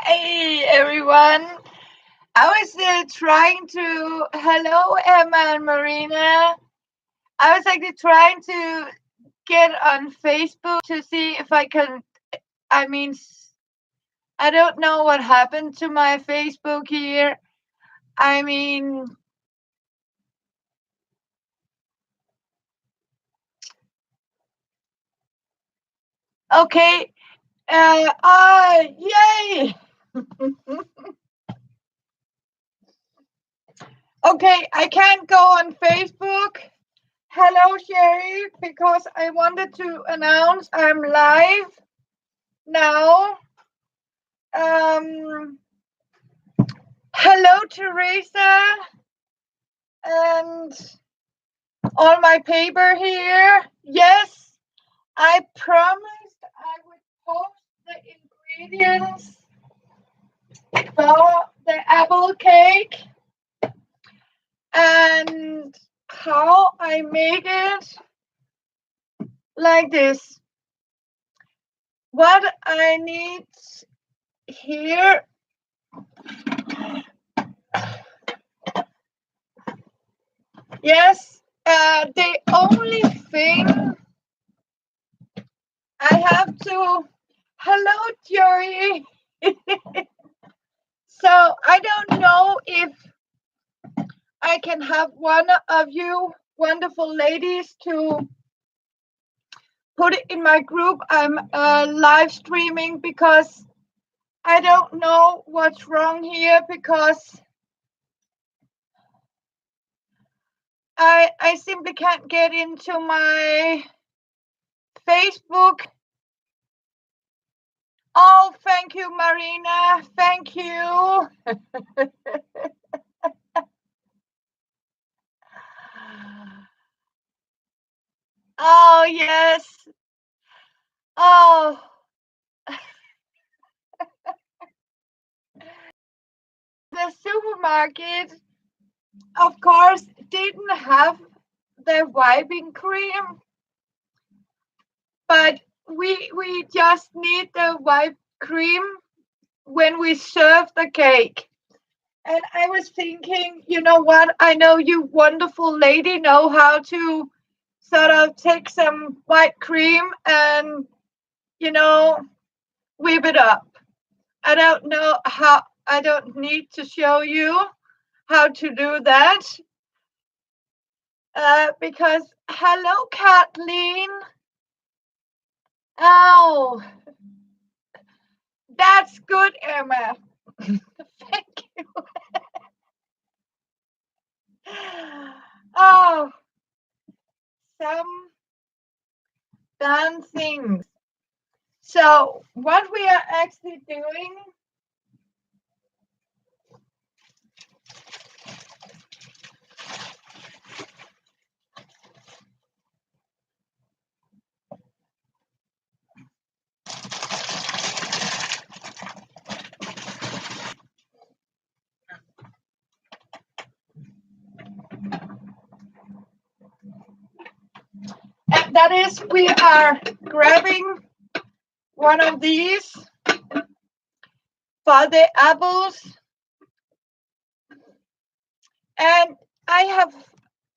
Hey everyone. I was trying to. Hello, Emma and Marina. I was actually trying to get on Facebook to see if I can. I mean, I don't know what happened to my Facebook here. I mean, okay. Yay! Okay, I can't go on Facebook. Hello, Sherry, because I wanted to announce I'm live now. Hello, Teresa, and all my paper here. Yes, I promised I would post the ingredients for the apple cake and how I make it like this. What I need here. Yes, the only thing I have to. Hello, Jerry. So I don't know if I can have one of you wonderful ladies to put it in my group. I'm live streaming because I don't know what's wrong here because I simply can't get into my Facebook. Oh, thank you, Marina. Thank you. Oh, yes. Oh. The supermarket, of course, didn't have the wiping cream, but we just need the whipped cream when we serve the cake. And I was thinking, you know what? I know you wonderful lady know how to sort of take some white cream and, you know, whip it up. I don't know how, I don't need to show you how to do that. Because, hello, Kathleen. Oh, that's good, Emma. Thank you. Oh, some done things. So, what we are actually doing, that is, we are grabbing one of these for the apples. And I have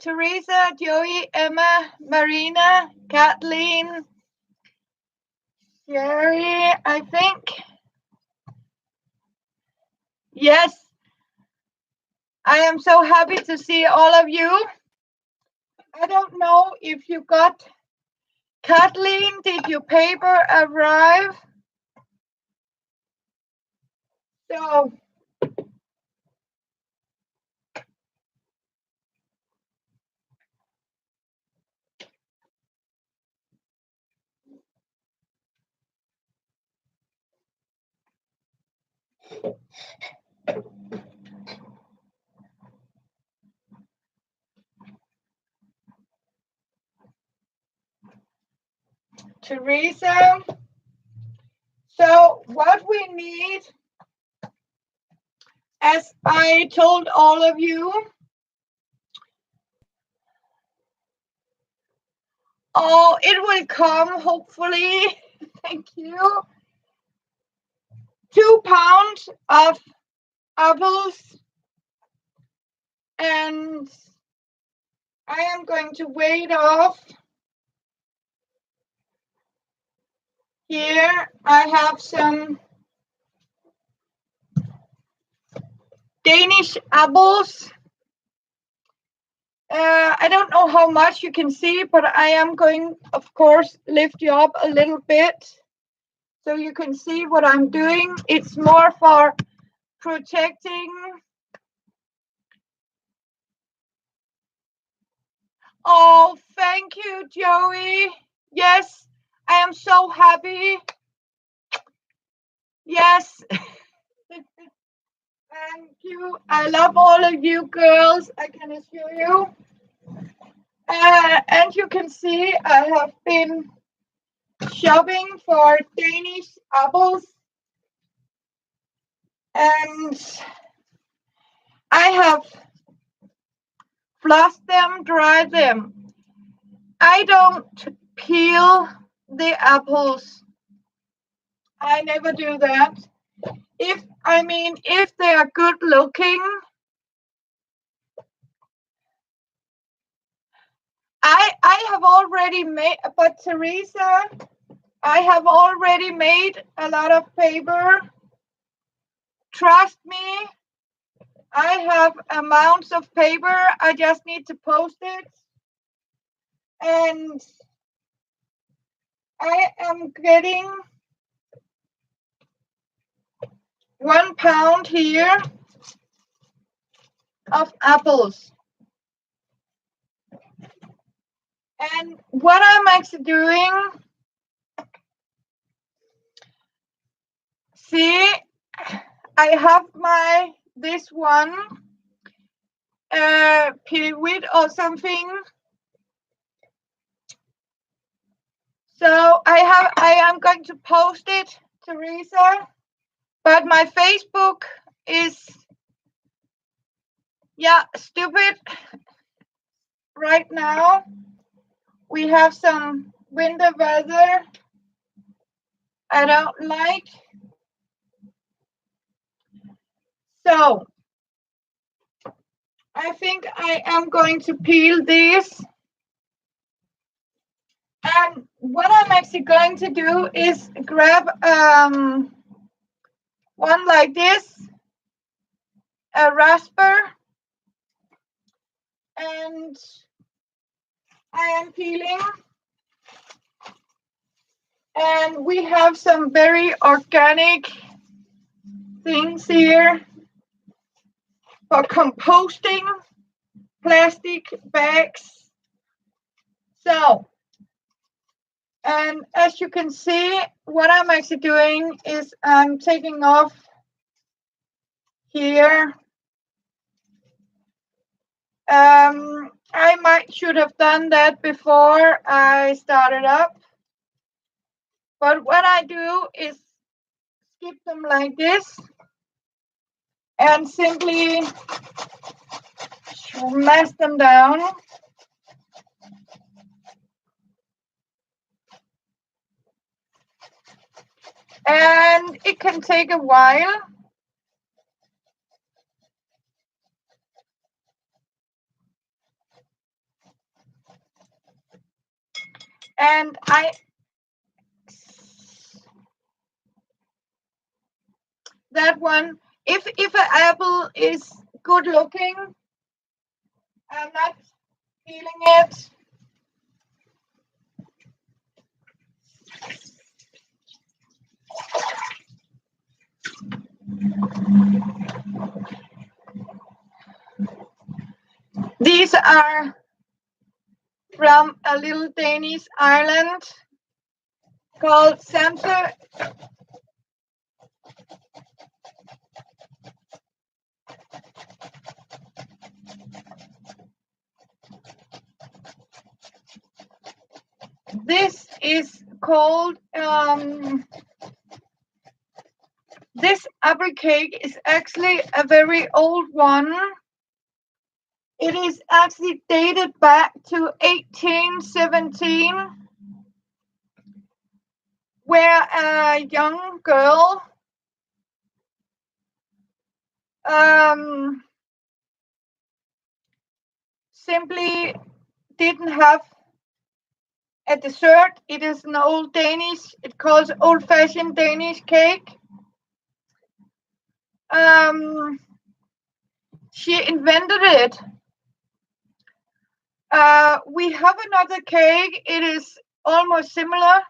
Teresa, Joey, Emma, Marina, Kathleen, Sherry, I think. Yes, I am so happy to see all of you. I don't know if you got Kathleen, did your paper arrive? So Teresa, so what we need, as I told all of you, oh, it will come hopefully. Thank you. pound of apples, and I am going to weigh it off. Here I have some Danish apples. I don't know how much you can see, but I am going, of course, lift you up a little bit so you can see what I'm doing. It's more for protecting. Oh, thank you, Joey. Yes, I am so happy. Yes. Thank you. I love all of you girls, I can assure you. And you can see I have been shopping for Danish apples, and I have flushed them, dried them. I don't peel the apples. I never do that. If they are good looking, I have already made, but Teresa, I have already made a lot of paper. Trust me, I have amounts of paper. I just need to post it. And I am getting 1 pound here of apples. And what I'm actually doing, see, I have this one period or something. So I am going to post it, Teresa, but my Facebook is stupid right now. We have some winter weather I don't like. So I think I am going to peel this. And what I'm actually going to do is grab one like this, a rasper, and I am peeling. And we have some very organic things here for composting, plastic bags. So, and as you can see, what I'm actually doing is I'm taking off here. I should have done that before I started up. But what I do is skip them like this and simply smash them down. And it can take a while. And that one, if an apple is good looking, I'm not peeling it. These are from a little Danish island called Samsø. This is called, this apple cake is actually a very old one. It is actually dated back to 1817, where a young girl um, simply didn't have a dessert. It is an old Danish. It calls old-fashioned Danish cake. Um, she invented it. We have another cake. It is almost similar,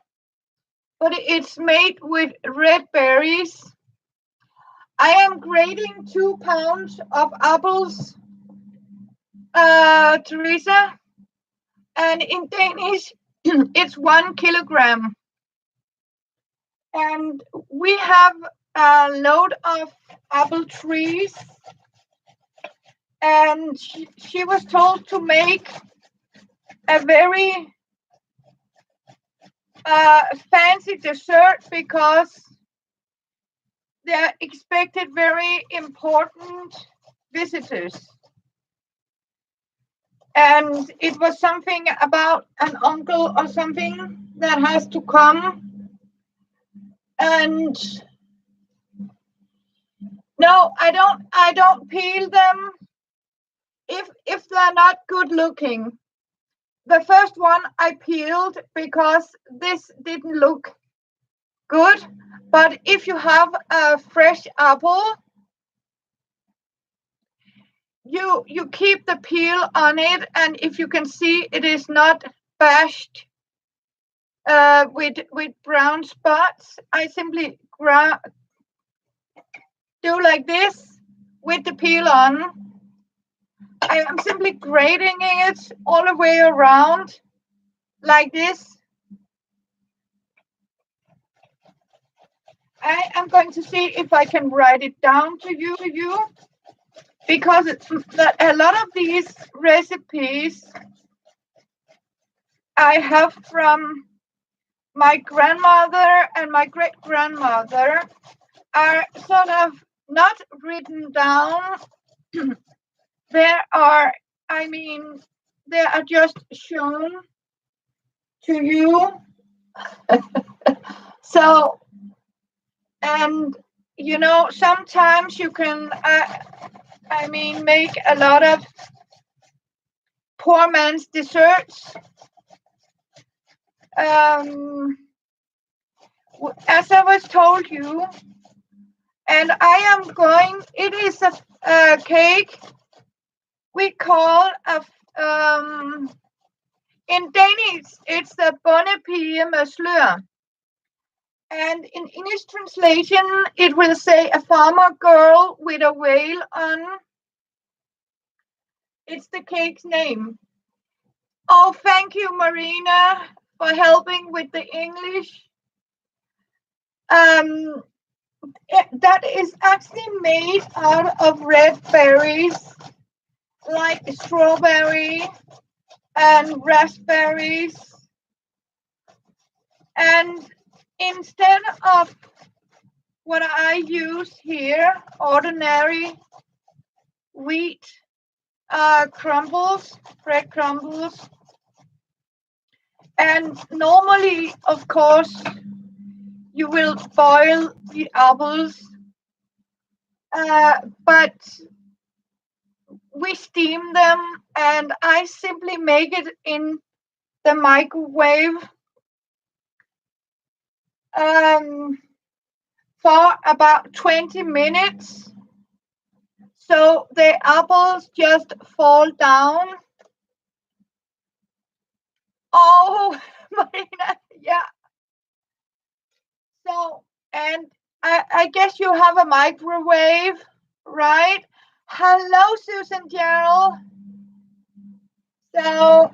but it's made with red berries. I am grating 2 pounds of apples, Teresa, and in Danish, it's 1 kilogram. And we have a load of apple trees, and she was told to make a very fancy dessert because they're expected very important visitors. And it was something about an uncle or something that has to come. And no, I don't peel them if they're not good looking. The first one I peeled because this didn't look good. But if you have a fresh apple, you keep the peel on it, and if you can see it is not bashed with brown spots, I simply do like this with the peel on. I am simply grating it all the way around like this. I am going to see if I can write it down to you because a lot of these recipes I have from my grandmother and my great grandmother are sort of not written down. They are just shown to you. So, and sometimes you can, make a lot of poor man's desserts. As I was told you, and it is a cake we call in Danish, it's the bondepige med slør. And in English translation, it will say a farmer girl with a veil on. It's the cake's name. Oh, thank you, Marina, for helping with the English. That is actually made out of red berries, like strawberry and raspberries. And instead of what I use here, ordinary wheat crumbles, bread crumbles, and normally, of course, you will boil the apples, but we steam them, and I simply make it in the microwave for about 20 minutes. So the apples just fall down. Oh, Marina, yeah. So, and I guess you have a microwave, right? Hello, Susan Gerald. So,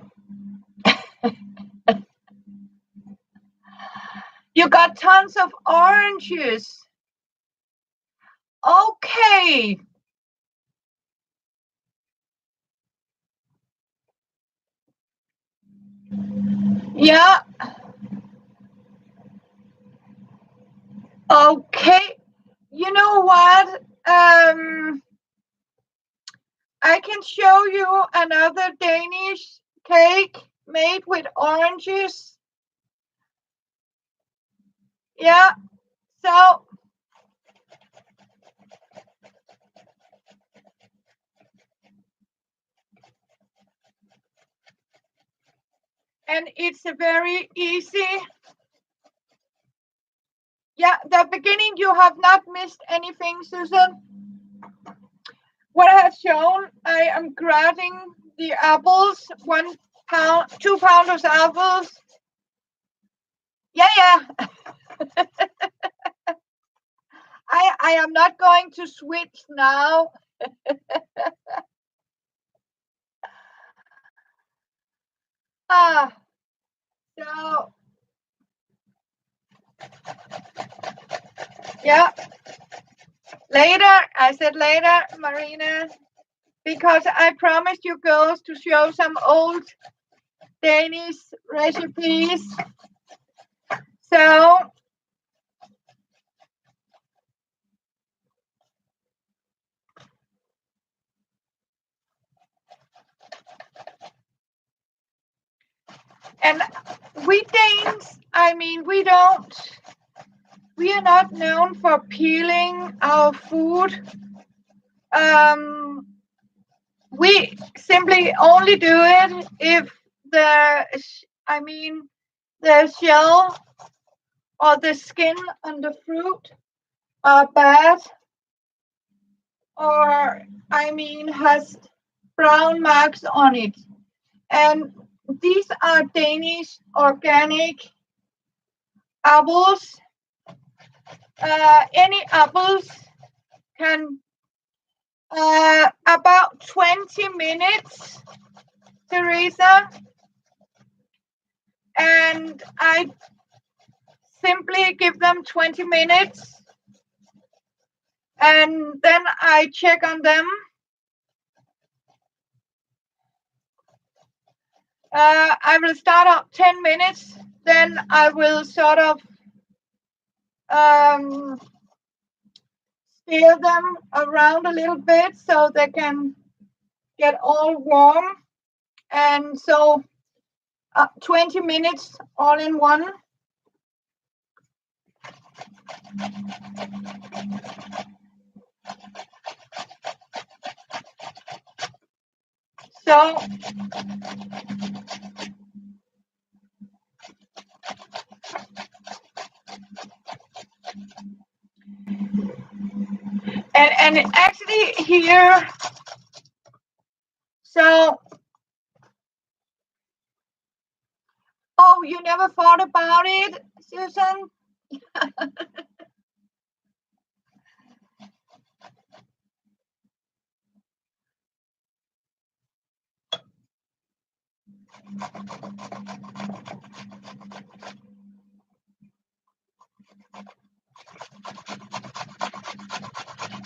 you got tons of oranges. Okay. Yeah. Okay. You know what? I can show you another Danish cake made with oranges. Yeah. So and it's a very easy. Yeah, the beginning you have not missed anything, Susan. What I have shown, I am grating the apples, 1 pound, 2 pounds of apples. Yeah. I am not going to switch now. So yeah, later. I said later, Marina, because I promised you girls to show some old Danish recipes. So and we Danes, I mean, we are not known for peeling our food. We simply only do it if the shell or the skin on the fruit are bad, or has brown marks on it. And these are Danish organic apples. Any apples can about 20 minutes, Teresa, and I simply give them 20 minutes and then I check on them. I will start up 10 minutes, then I will sort of stir them around a little bit so they can get all warm. And so 20 minutes all in one. So and actually here, so oh, you never thought about it, Susan?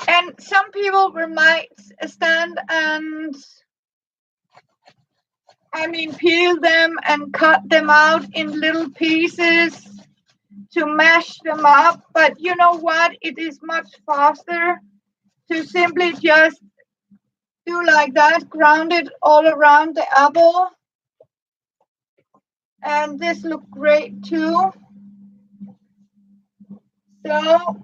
And some people might stand and peel them and cut them out in little pieces to mash them up. But you know what? It is much faster to simply just do like that, ground it all around the apple. And this looks great too. So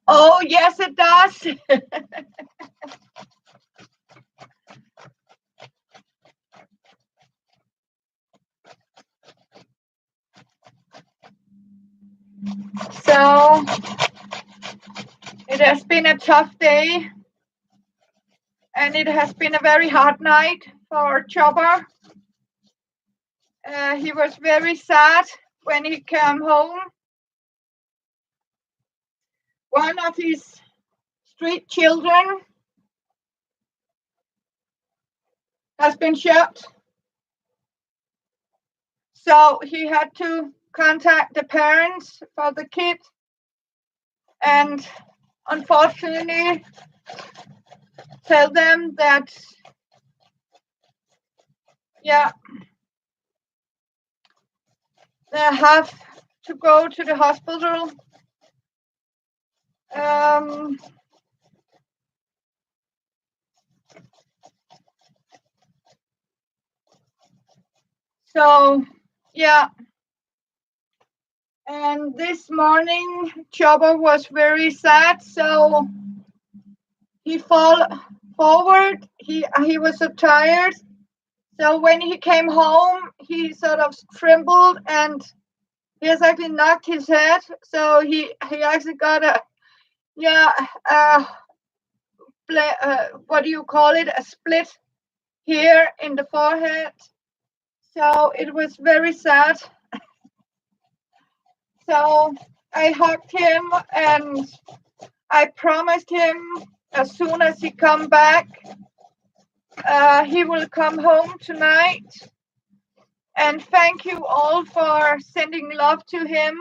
oh yes, it does. So it has been a tough day, and it has been a very hard night for Chopper. He was very sad when he came home. One of his street children has been shot. So he had to contact the parents for the kid. And unfortunately, tell them that, yeah, they have to go to the hospital. So Yeah. And this morning, Chopper was very sad, so he fall forward. He was so tired. So when he came home, he sort of trembled and he has actually knocked his head. So he actually got a yeah what do you call it, a split here in the forehead. So it was very sad. So I hugged him and I promised him as soon as he come back, he will come home tonight. And thank you all for sending love to him.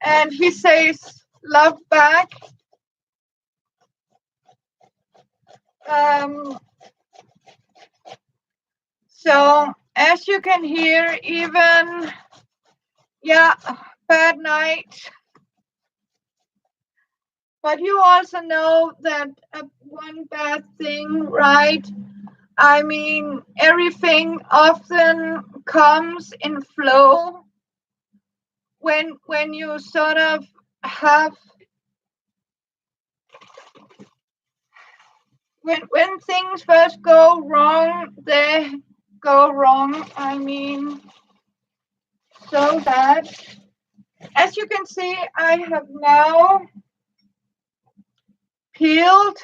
And he says love back. So as you can hear, even bad night. But you also know that one bad thing, right? I mean, everything often comes in flow when you sort of have when things first go wrong, they go wrong. I mean, so that as you can see, I have now peeled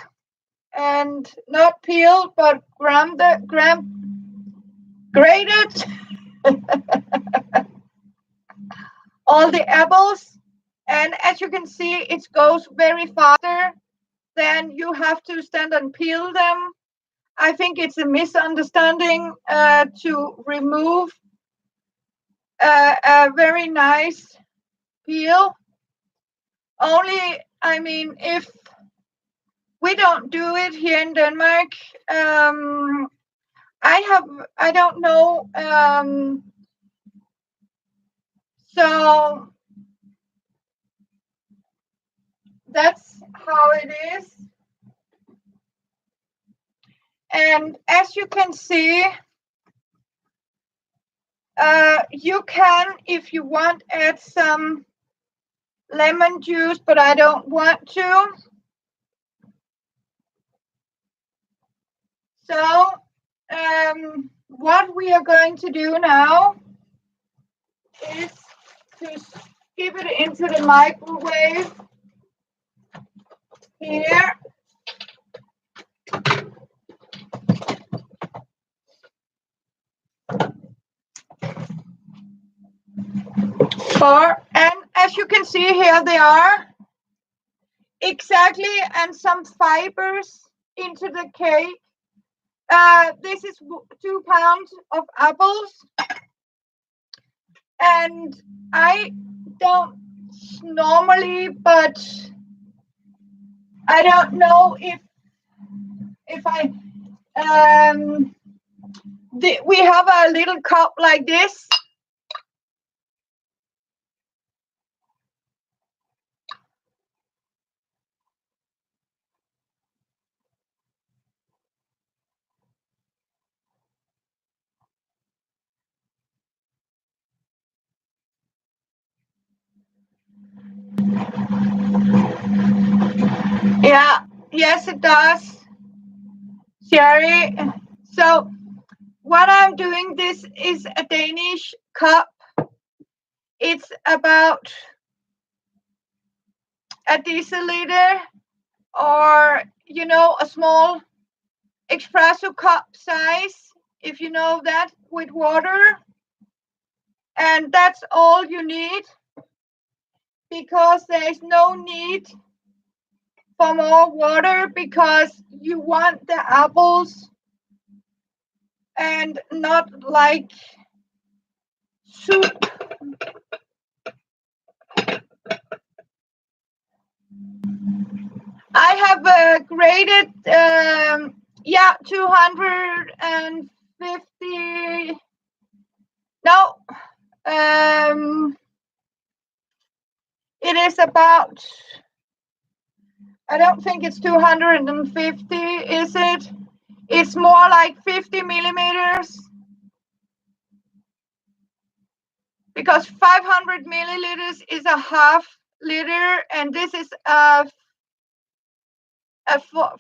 and not peeled, but grated all the apples. And as you can see, it goes very faster than you have to stand and peel them. I think it's a misunderstanding to remove a very nice peel. Only, I mean, if we don't do it here in Denmark, I don't know. So that's how it is. And as you can see, you can, if you want, add some lemon juice, but I don't want to. So what we are going to do now is to skip it into the microwave here. And as you can see here, they are exactly, and some fibers into the cake. This is 2 pounds of apples, and I don't normally, but I don't know if I we have a little cup like this. Yeah, yes, it does, Sherry. So what I'm doing, this is a Danish cup. It's about a deciliter, or a small espresso cup size, if you know that, with water. And that's all you need, because there is no need for more water, because you want the apples and not like soup. I have graded 250. No, it is about, I don't think it's 250, is it? It's more like 50 millimeters. because 500 milliliters is a half liter, and this is a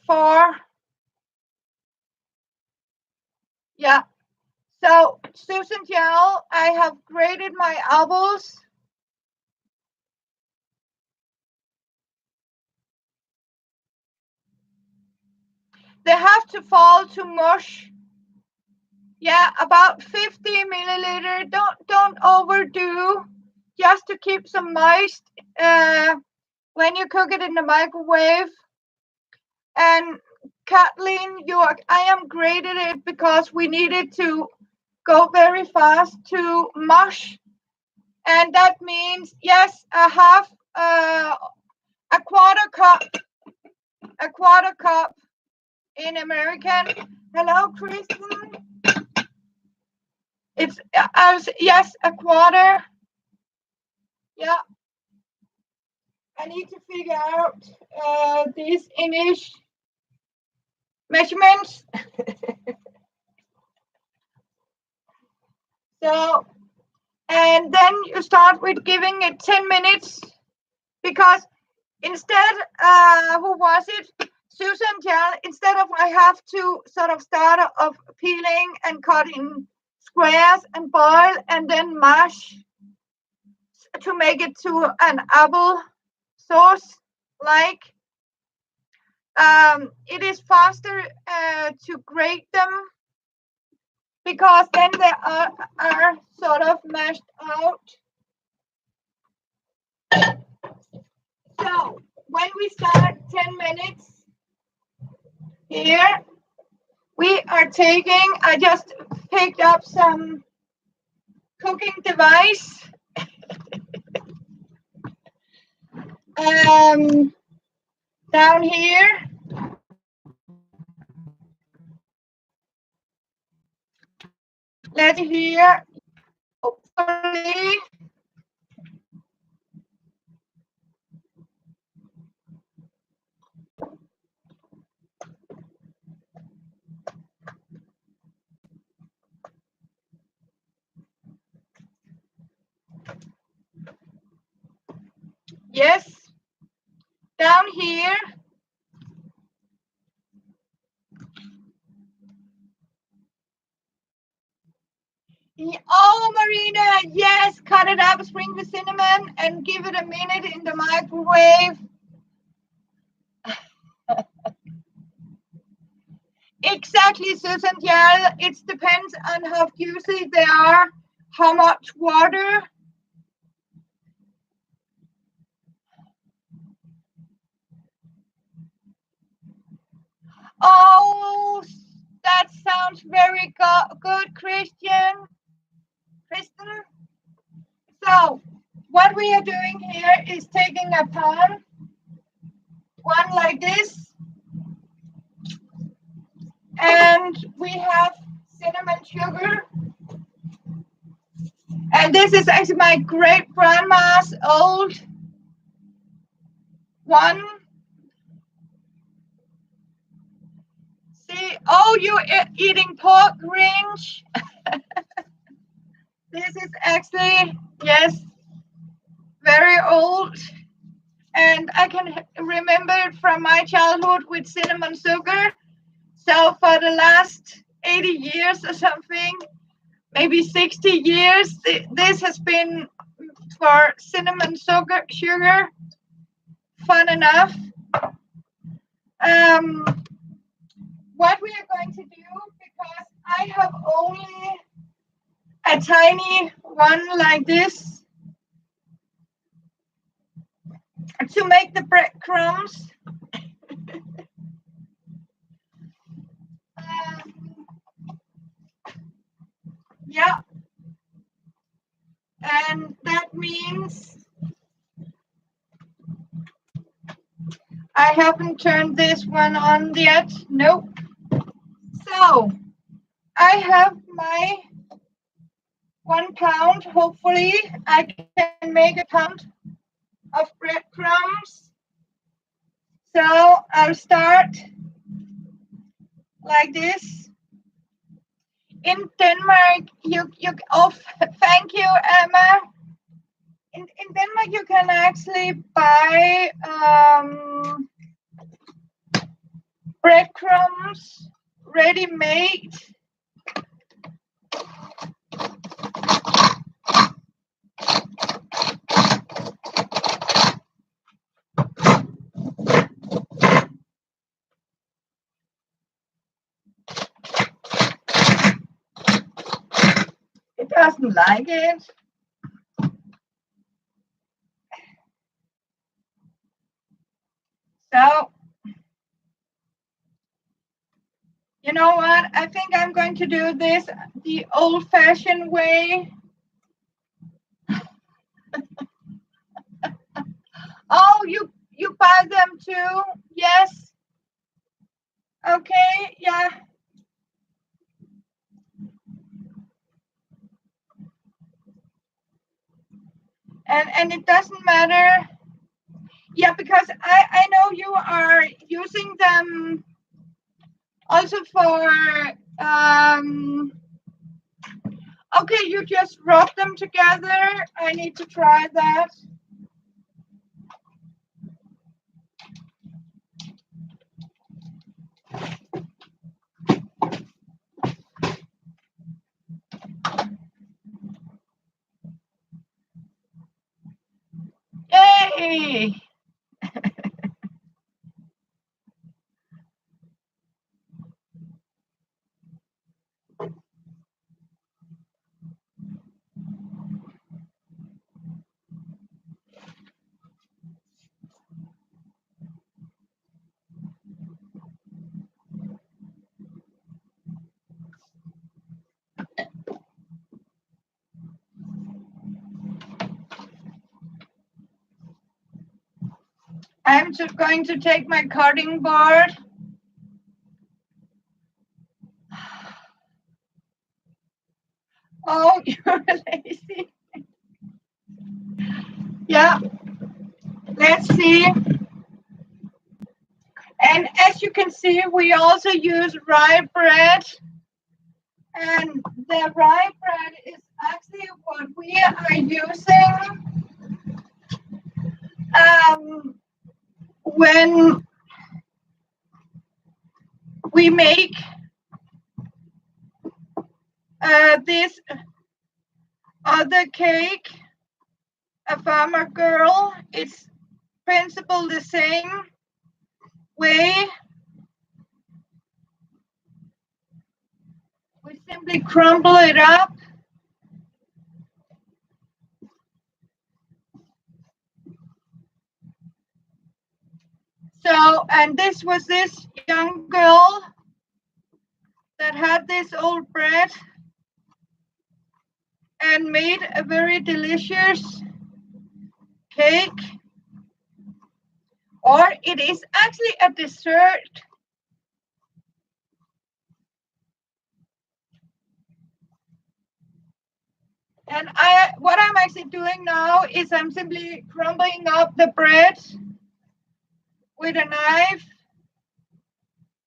four. Yeah. So Susan gel, I have grated my apples. They have to fall to mush. Yeah, about 50 milliliter. Don't overdo. Just to keep some moist when you cook it in the microwave. And Kathleen, I am grated it because we needed to go very fast to mush, and that means yes, a quarter cup in American. Hello, Kristen. It's yes, a quarter. Yeah, I need to figure out these English measurements. So, and then you start with giving it 10 minutes because instead, who was it? Susan Jan, instead of I have to sort of start off peeling and cutting squares and boil and then mash to make it to an apple sauce like. It is faster to grate them because then they are sort of mashed out. So when we start 10 minutes here, we are taking, I just picked up some cooking device. Down here. Let's hear. Hopefully. Yes. Down here. Oh, Marina, yes, cut it up, sprinkle cinnamon, and give it a minute in the microwave. Exactly, Susan. Yeah, it depends on how juicy they are, how much water. Oh, that sounds very good, Kristen. So, what we are doing here is taking a pan, one like this, and we have cinnamon sugar. And this is actually my great grandma's old one. See, oh, you eating pork ringe? This is actually, yes, very old. And I can remember it from my childhood with cinnamon sugar. So for the last 80 years or something, maybe 60 years, this has been for cinnamon sugar. Fun enough. What we are going to do, because I have only a tiny one like this to make the breadcrumbs. Yeah, and that means I haven't turned this one on yet. Nope. So I have my 1 pound. Hopefully I can make a pound of breadcrumbs. So I'll start like this. In Denmark, you oh, thank you, Emma. In Denmark, you can actually buy breadcrumbs ready made. It doesn't like it. So, you know what? I think I'm going to do this the old-fashioned way. Oh, you buy them too? Yes. Okay, yeah. And it doesn't matter. Yeah, because I know you are using them also for okay, you just rub them together. I need to try that. Yay! I'm just going to take my cutting board. Oh, you're lazy. Yeah, let's see. And as you can see, we also use rye bread. And the rye bread is actually what we are using when we make this other cake, a farmer girl. It's principle the same way. We simply crumble it up. So, and this was this young girl that had this old bread and made a very delicious cake. Or it is actually a dessert. And what I'm actually doing now is I'm simply crumbling up the bread with a knife,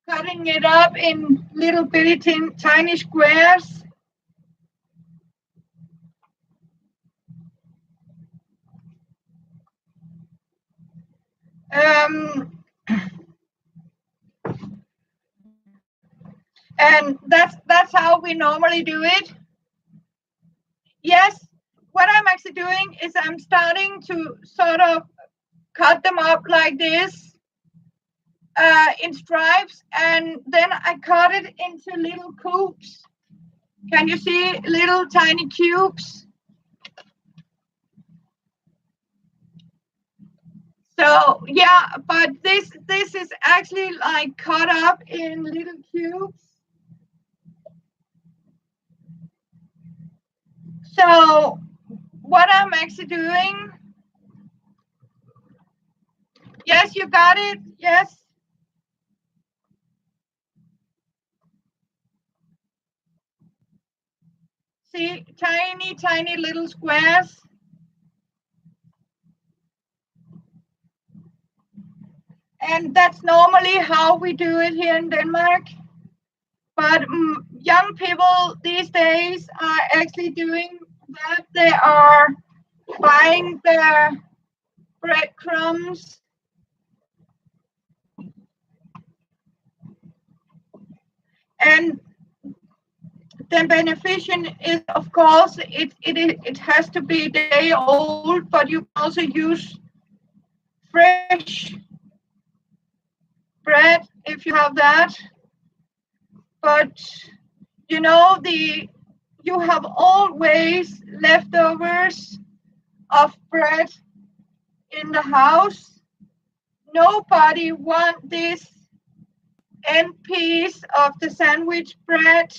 cutting it up in little bitty tiny squares. And that's how we normally do it. Yes, what I'm actually doing is I'm starting to sort of cut them up like this in stripes, and then I cut it into little cubes. Can you see little tiny cubes? So yeah, but this is actually like cut up in little cubes. So what I'm actually doing, yes, you got it, yes. See, tiny little squares. And that's normally how we do it here in Denmark. But young people these days are actually doing that. They are buying their breadcrumbs and the beneficial is, of course, it has to be a day old, but you can also use fresh bread if you have that. But you know, you have always leftovers of bread in the house. Nobody want this end piece of the sandwich bread.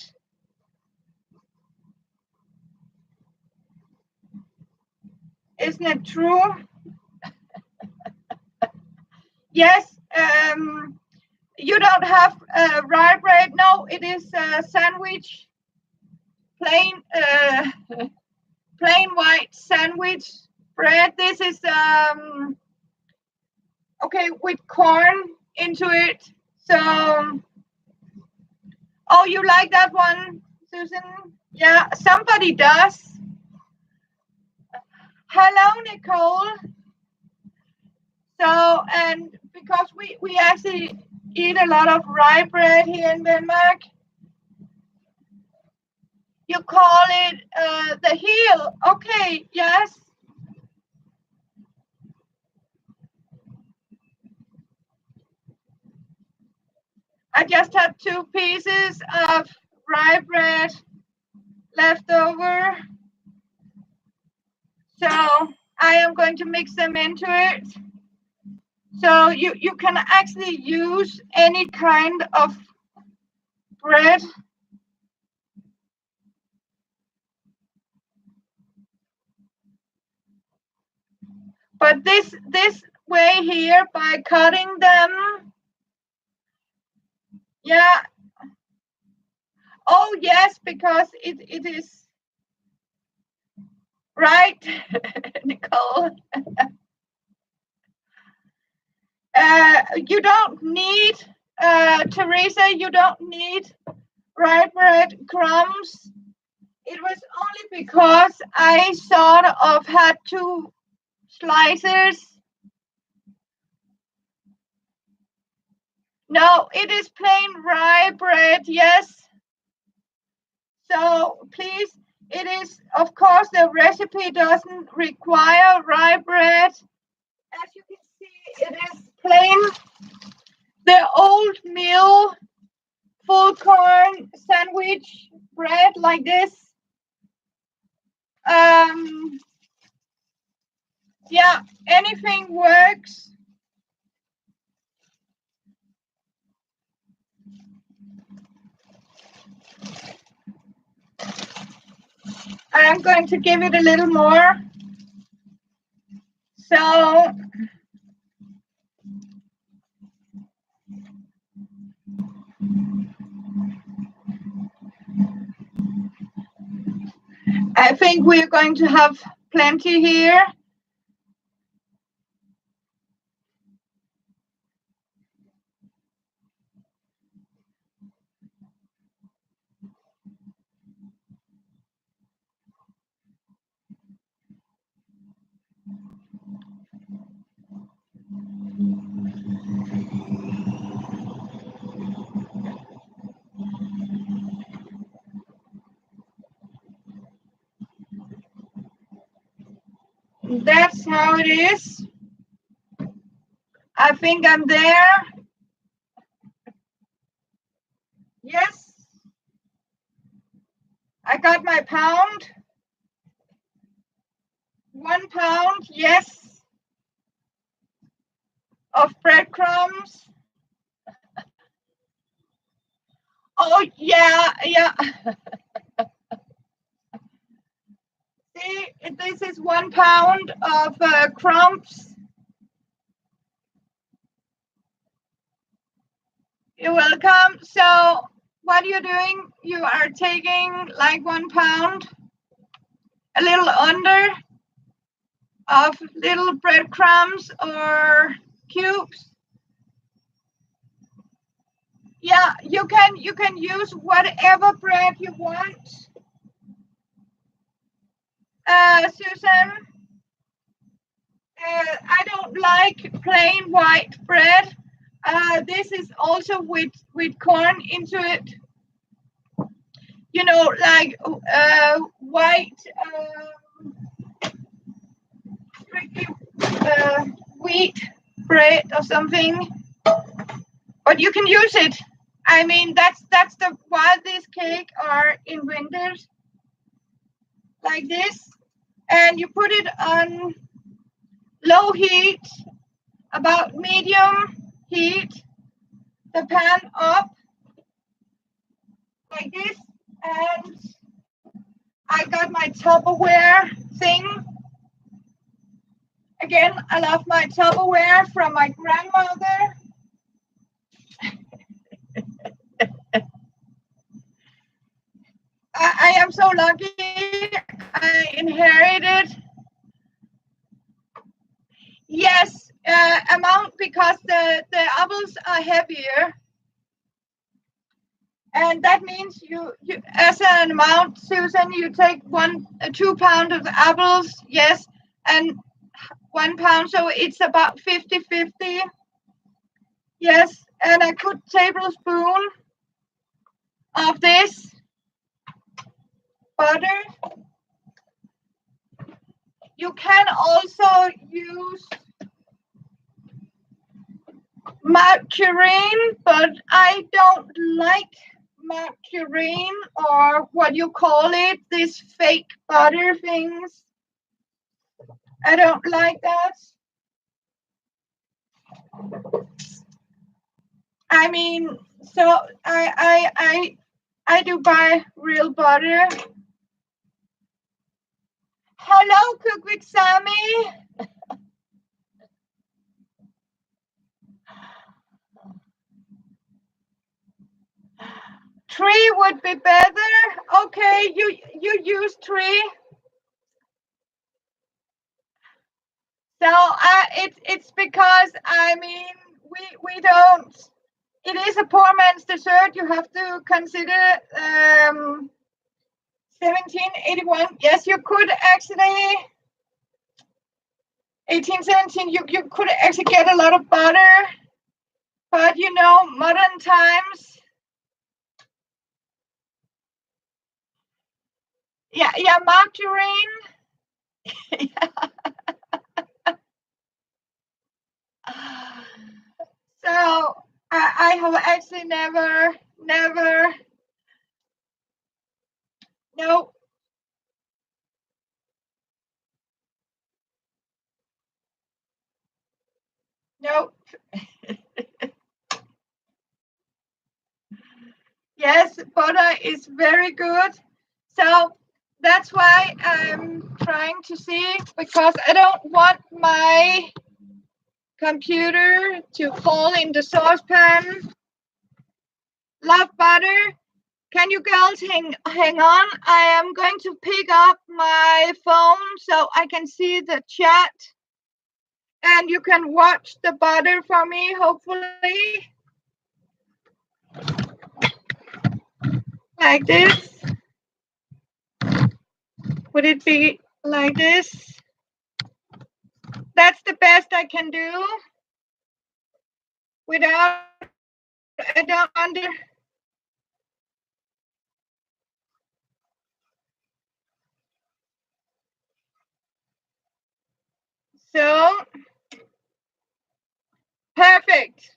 Isn't it true? Yes. You don't have rye bread. No, it is sandwich, plain plain white sandwich bread. This is okay, with corn into it. So, oh, you like that one, Susan? Yeah, somebody does. Hello, Nicole. So, and because we actually eat a lot of rye bread here in Denmark, you call it the heel. Okay, yes. I just had 2 pieces of rye bread left over. So I am going to mix them into it. So you can actually use any kind of bread. But this way here, by cutting them, yeah. Oh yes, because it is right, Nicole. You don't need, Teresa, you don't need rye bread crumbs. It was only because I sort of had 2 slices. No, it is plain rye bread, yes. So please, it is, of course, the recipe doesn't require rye bread. As you can see, it is plain, the old meal, full corn sandwich bread like this. Yeah, anything works. I'm going to give it a little more. So I think we're going to have plenty here. That's how it is. I think I'm there. Yes. I got my pound. 1 pound, yes, of breadcrumbs. Oh, yeah. See, this is 1 pound of crumbs. You're welcome. So what you're doing, you are taking like 1 pound, a little under, of little breadcrumbs or cubes. Yeah, you can use whatever bread you want. Susan, I don't like plain white bread. This is also with corn into it. You know, like white, strictly wheat bread or something. But you can use it. I mean, that's the why this cake are in winters like this, and you put it on low heat, about medium heat, the pan up like this, and I got my Tupperware thing. Again, I love my Tupperware from my grandmother. I am so lucky I inherited. Yes, amount because the apples are heavier. And that means you as an amount, Susan, you take 2 pounds of apples, yes, and 1 pound, so it's about 50-50. Yes, and a good tablespoon of this butter. You can also use margarine, but I don't like margarine or what you call it, these fake butter things. I don't like that. I mean, so I do buy real butter. Hello, Cook with Sammy. Three would be better. Okay, you use three. So it's because I mean we don't. It is a poor man's dessert. You have to consider 1781. Yes, you could actually 1817. You could actually get a lot of butter, but you know modern times. Yeah, margarine. So I have actually never, no, no. Yes, butter is very good. So that's why I'm trying to see because I don't want my computer to fall in the saucepan. Love butter. Can you girls hang on? I am going to pick up my phone so I can see the chat and you can watch the butter for me, hopefully. Like this. Would it be like this? That's the best I can do without I don't under. So perfect.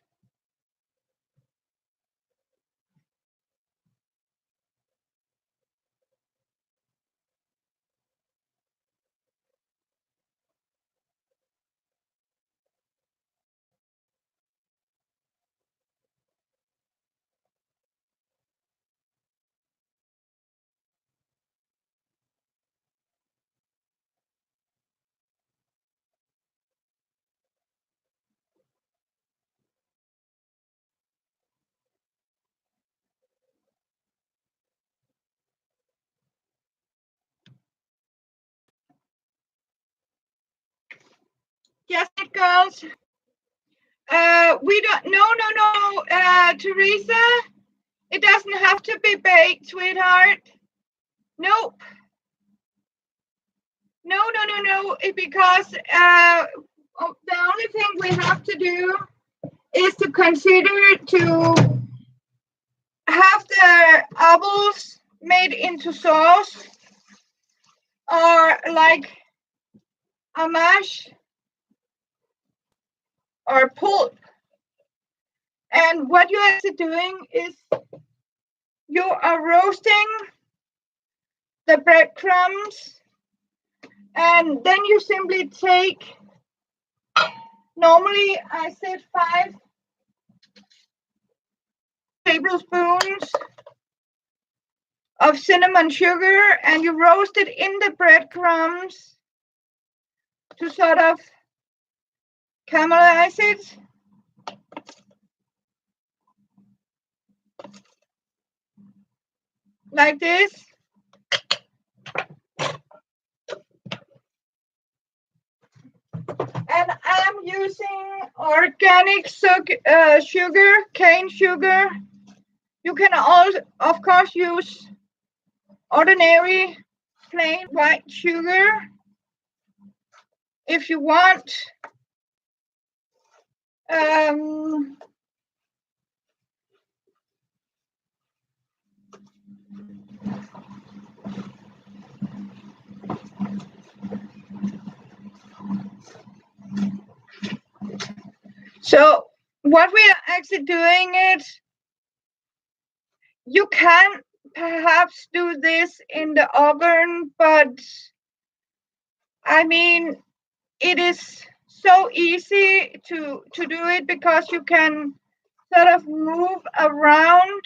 Yes, girls. We don't. No. Teresa. It doesn't have to be baked, sweetheart. Nope. No. Because the only thing we have to do is to consider to have the apples made into sauce or like a mash or pulp. And what you're actually doing is you are roasting the breadcrumbs, and then you simply take, normally I said 5 tablespoons of cinnamon sugar, and you roast it in the breadcrumbs to sort of caramelize it. Like this. And I'm using organic sugar, cane sugar. You can also, of course, use ordinary plain white sugar if you want. So what we are actually doing is, you can perhaps do this in the oven, but I mean, it is so easy to do it because you can sort of move around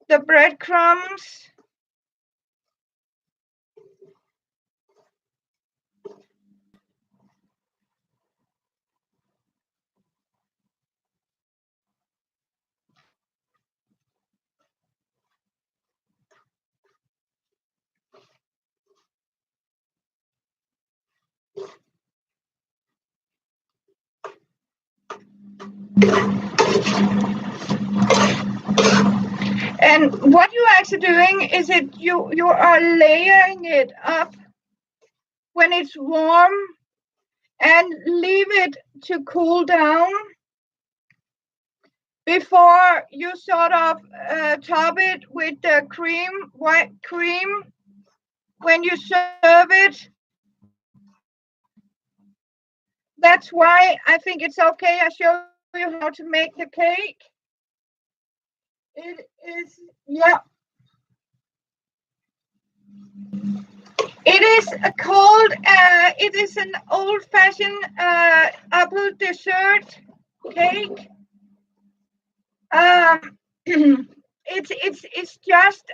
the breadcrumbs. And what you're actually doing is you are layering it up when it's warm and leave it to cool down before you sort of top it with the cream, white cream, when you serve it. That's why I think it's okay. I show you how to make the cake. It is, yeah. It is called, it is an old-fashioned apple dessert cake. It's just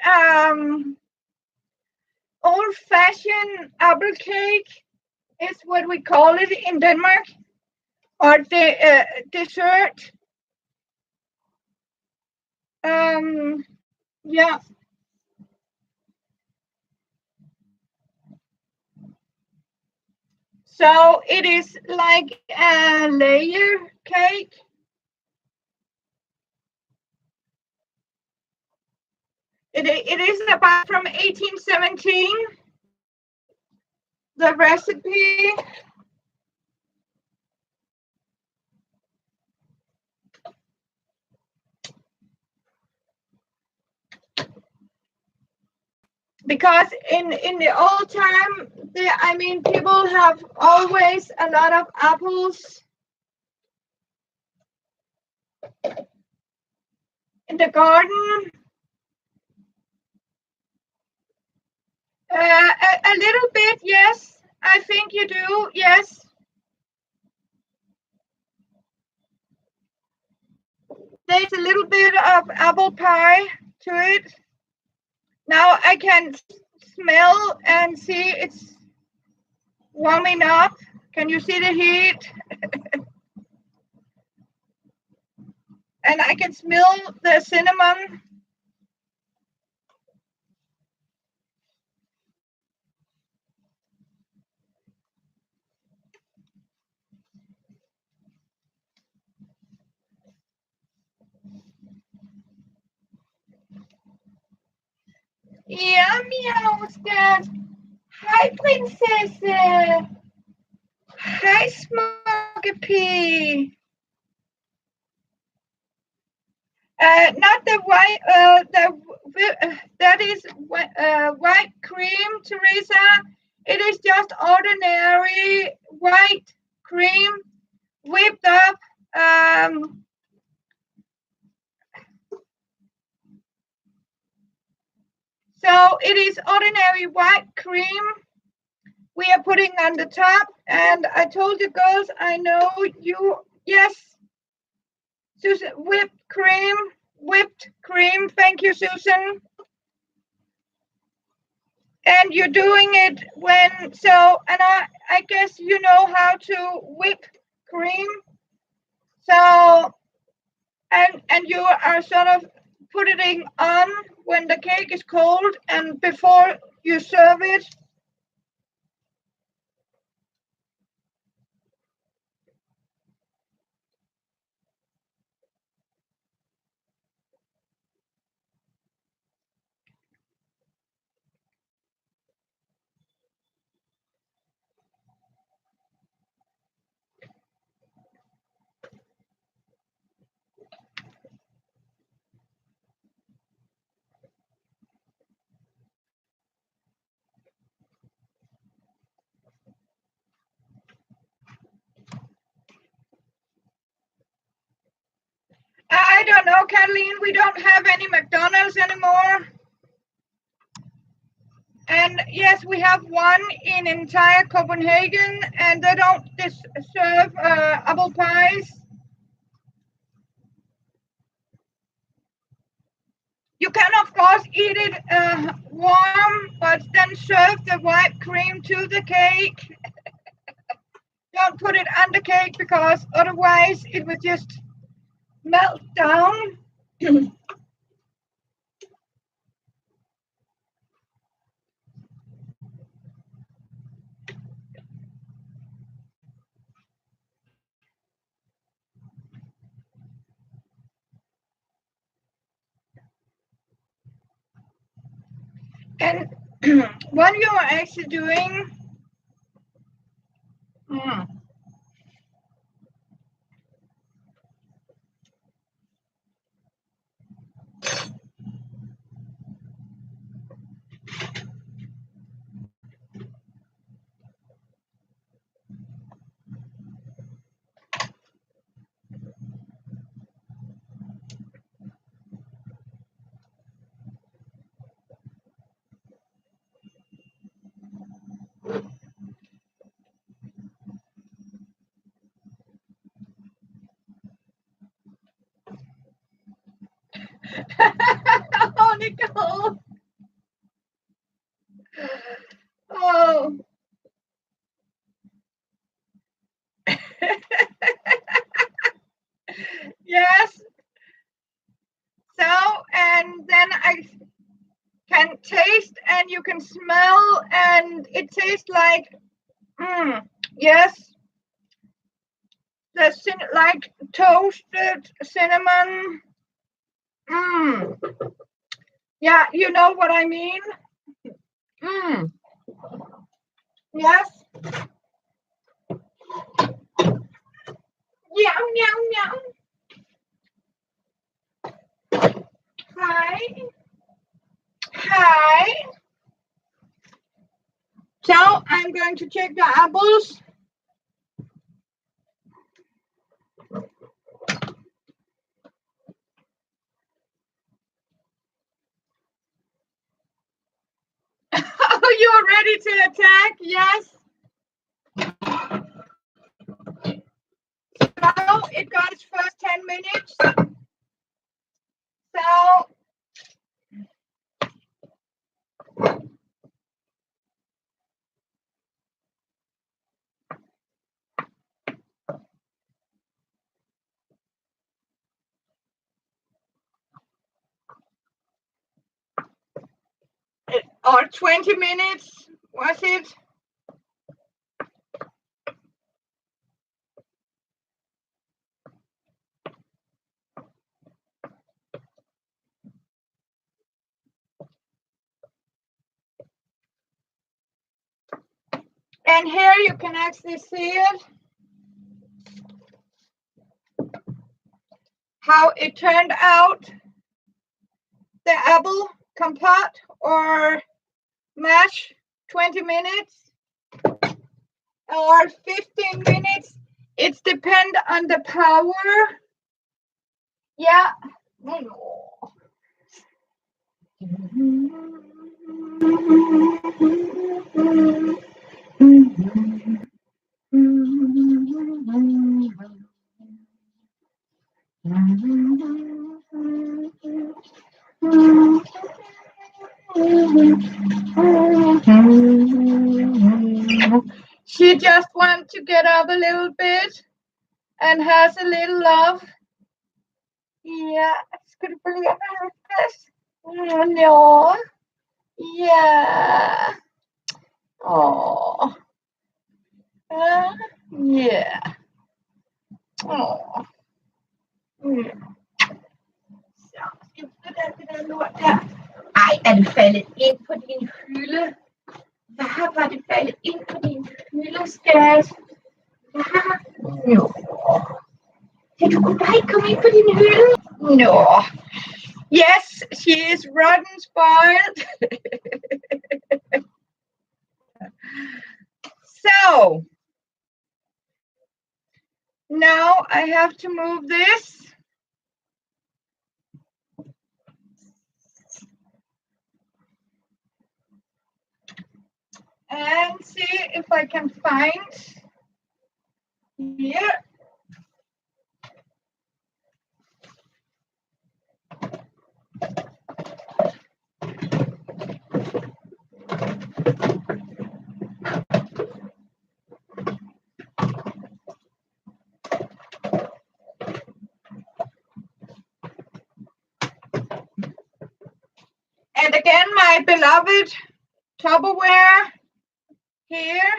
old-fashioned apple cake is what we call it in Denmark, or the dessert. Yeah. So it is like a layer cake. It is about from 1817, the recipe. Because in the old time, I mean, people have always a lot of apples in the garden. A little bit, yes. I think you do, yes. There's a little bit of apple pie to it. Now I can smell and see it's warming up. Can you see the heat? And I can smell the cinnamon. meows, Dad. Hi, Princess. Hi, Smokey P. Not the white, that is white cream, Teresa. It is just ordinary white cream whipped up. So it is ordinary white cream we are putting on the top. And I told you girls, I know you, yes, Susan, whipped cream. Thank you, Susan. And you're doing it when, so, and I guess you know how to whip cream. So, and you are sort of putting it on when the cake is cold and before you serve it. I don't know, Kathleen, we don't have any McDonald's anymore. And yes, we have one in entire Copenhagen, and they don't serve apple pies. You can, of course, eat it warm, but then serve the white cream to the cake. Don't put it on the cake because otherwise it will just melt down. And what you are actually doing, oh, Nicole. Oh. Yes. So, and then I can taste and you can smell, and it tastes like, yes, like toasted cinnamon. Yeah, you know what I mean. Yes. Yum, yum, yum. Hi. Hi. So I'm going to check the apples. Oh, you're ready to attack? Yes. So it got its first 10 minutes. So or 20 minutes, was it? And here you can actually see it, how it turned out. The apple compote or mash, 20 minutes or 15 minutes. It's depend on the power. Yeah. She just wants to get up a little bit and has a little love. Yeah, skulle du få leva Lukas? No. Yeah. Oh. Yeah. Oh. Så, efter det der lort der. Ej, er det faldet ind på din hylde? Hvad var det faldet ind på din hylde, skat? Jo. Ja, du kunne bare ikke komme ind på din hylde. No. Yes, she is rotten spoiled. So, now I have to move this. And see if I can find here. And again, my beloved Tupperware here.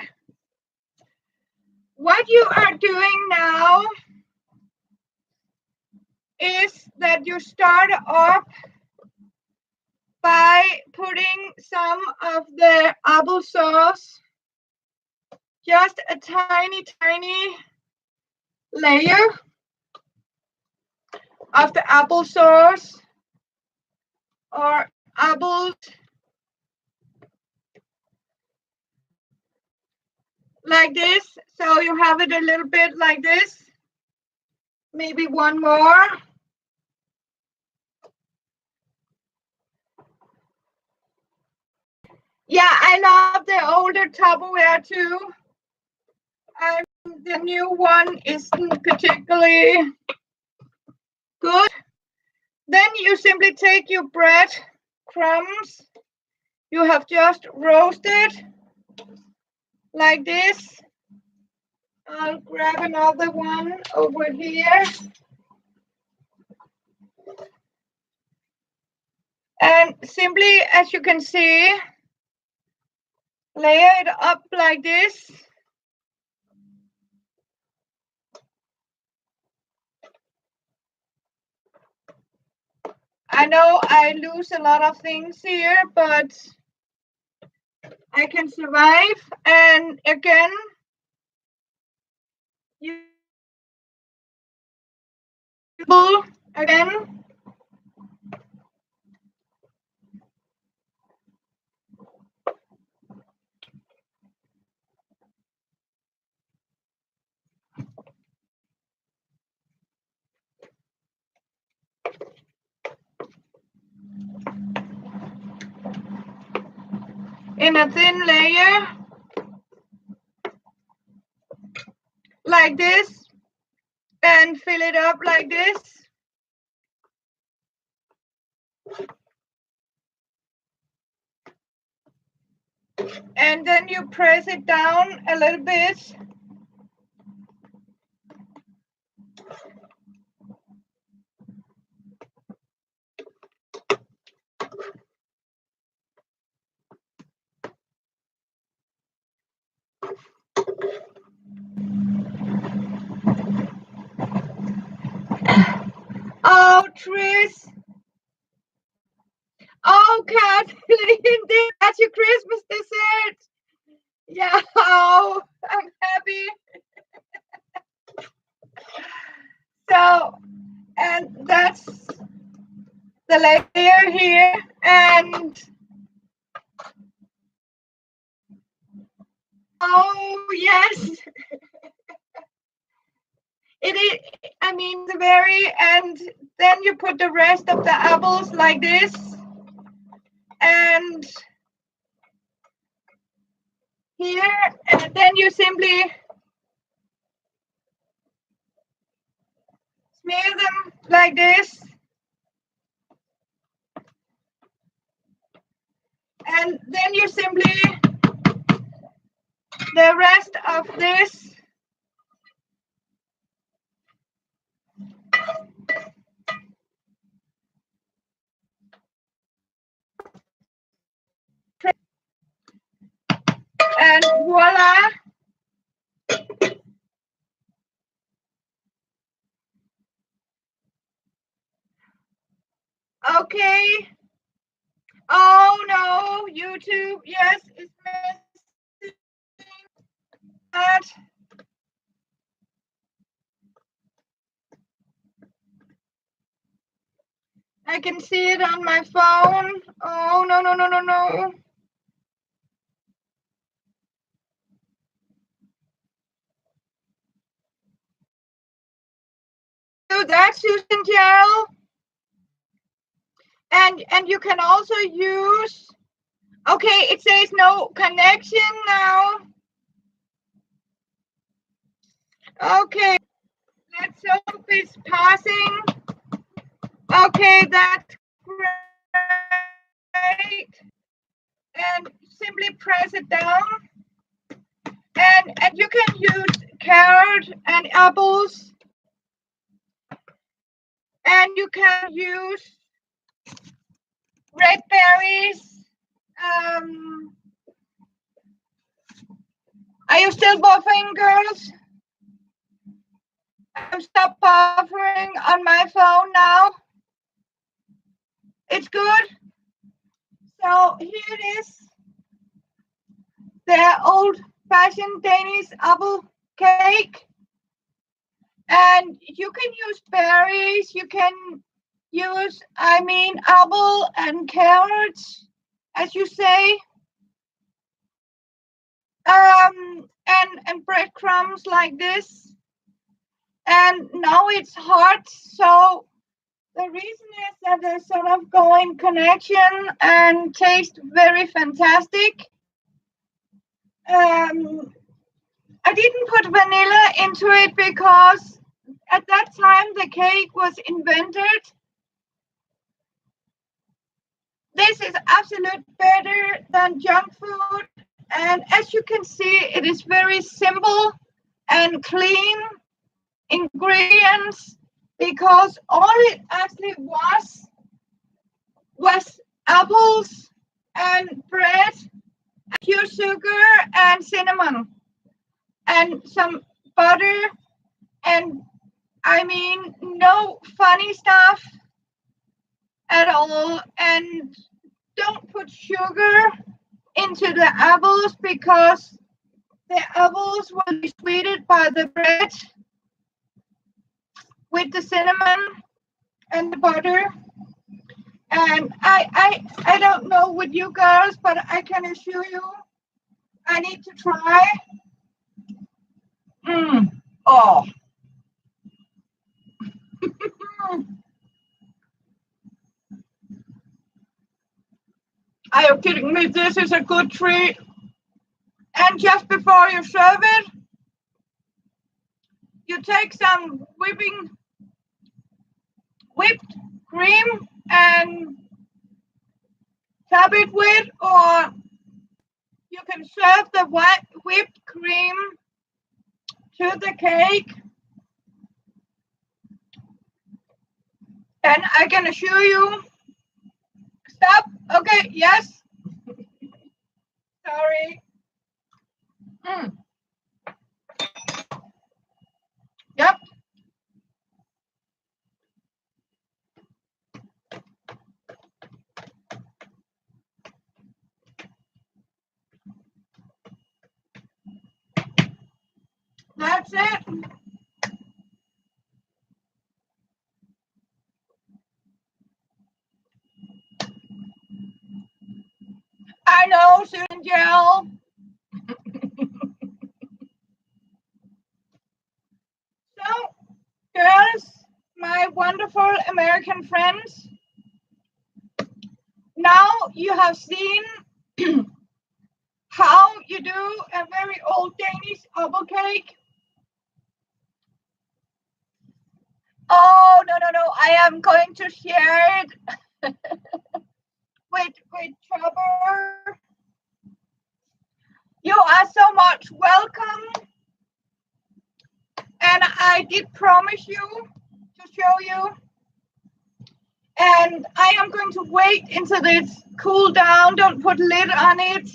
What you are doing now is that you start off by putting some of the applesauce, just a tiny, tiny layer of the applesauce or apples, like this. So you have it a little bit like this. Maybe one more. Yeah, I love the older Tupperware too. The new one isn't particularly good. Then you simply take your bread crumbs you have just roasted like this. I'll grab another one over here. And simply, as you can see, layer it up like this. I know I lose a lot of things here, but I can survive. And again, you again. In a thin layer, like this, and fill it up like this. And then you press it down a little bit. Oh, Tris. Oh, Kathleen, that's your Christmas dessert. Yeah, oh, I'm happy. So, and that's the layer here. And oh, yes, it is. I mean, the very end. Then you put the rest of the apples like this. And here, and then you simply smear them like this. And then you simply the rest of this and voila. Okay. Oh no, YouTube, yes, it's missing that. I can see it on my phone. Oh no, no, no, no, no. Do that, Susan Gel. And you can also use, okay, it says no connection now. Okay, let's hope it's passing. Okay, that's great. And simply press it down. And you can use carrot and apples. And you can use red berries. Are you still buffering, girls? I'm stop buffering on my phone now. It's good. So here it is. The old-fashioned Danish apple cake. And you can use berries. You can use, I mean, apple and carrots, as you say. And breadcrumbs like this. And now it's hot, so the reason is that there's sort of going connection and taste very fantastic. I didn't put vanilla into it because at that time the cake was invented. This is absolute better than junk food. And as you can see, it is very simple and clean ingredients because all it actually was apples and bread, pure sugar and cinnamon and some butter, and I mean no funny stuff at all. And don't put sugar into the apples because the apples will be sweetened by the bread with the cinnamon and the butter. And I don't know with you girls, but I can assure you I need to try. Oh. Are you kidding me? This is a good treat. And just before you serve it, you take some whipped cream and top it with, or you can serve the whipped cream to the cake. And I can assure you, stop. Okay, yes. Sorry. Yep. That's it. I know, Susan Gel. So, girls, my wonderful American friends, now you have seen how you do a very old Danish apple cake. Oh, no, no, no. I am going to share it with Trevor. You are so much welcome. And I did promise you to show you. And I am going to wait until it's cooled down. Don't put lid on it.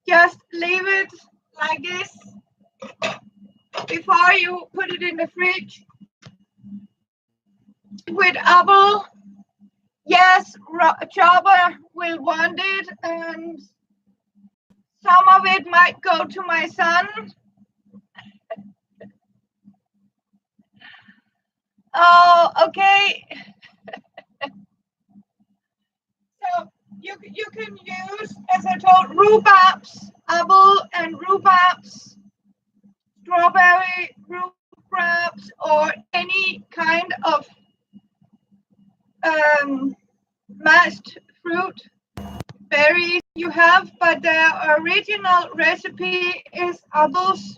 Just leave it like this before you put it in the fridge. With apple, yes, Chopper will want it, and some of it might go to my son. Oh, okay. So you can use, as I told, rhubarbs, apple and rhubarbs, strawberry rhubarbs, or any kind of mashed fruit berries you have, but the original recipe is apples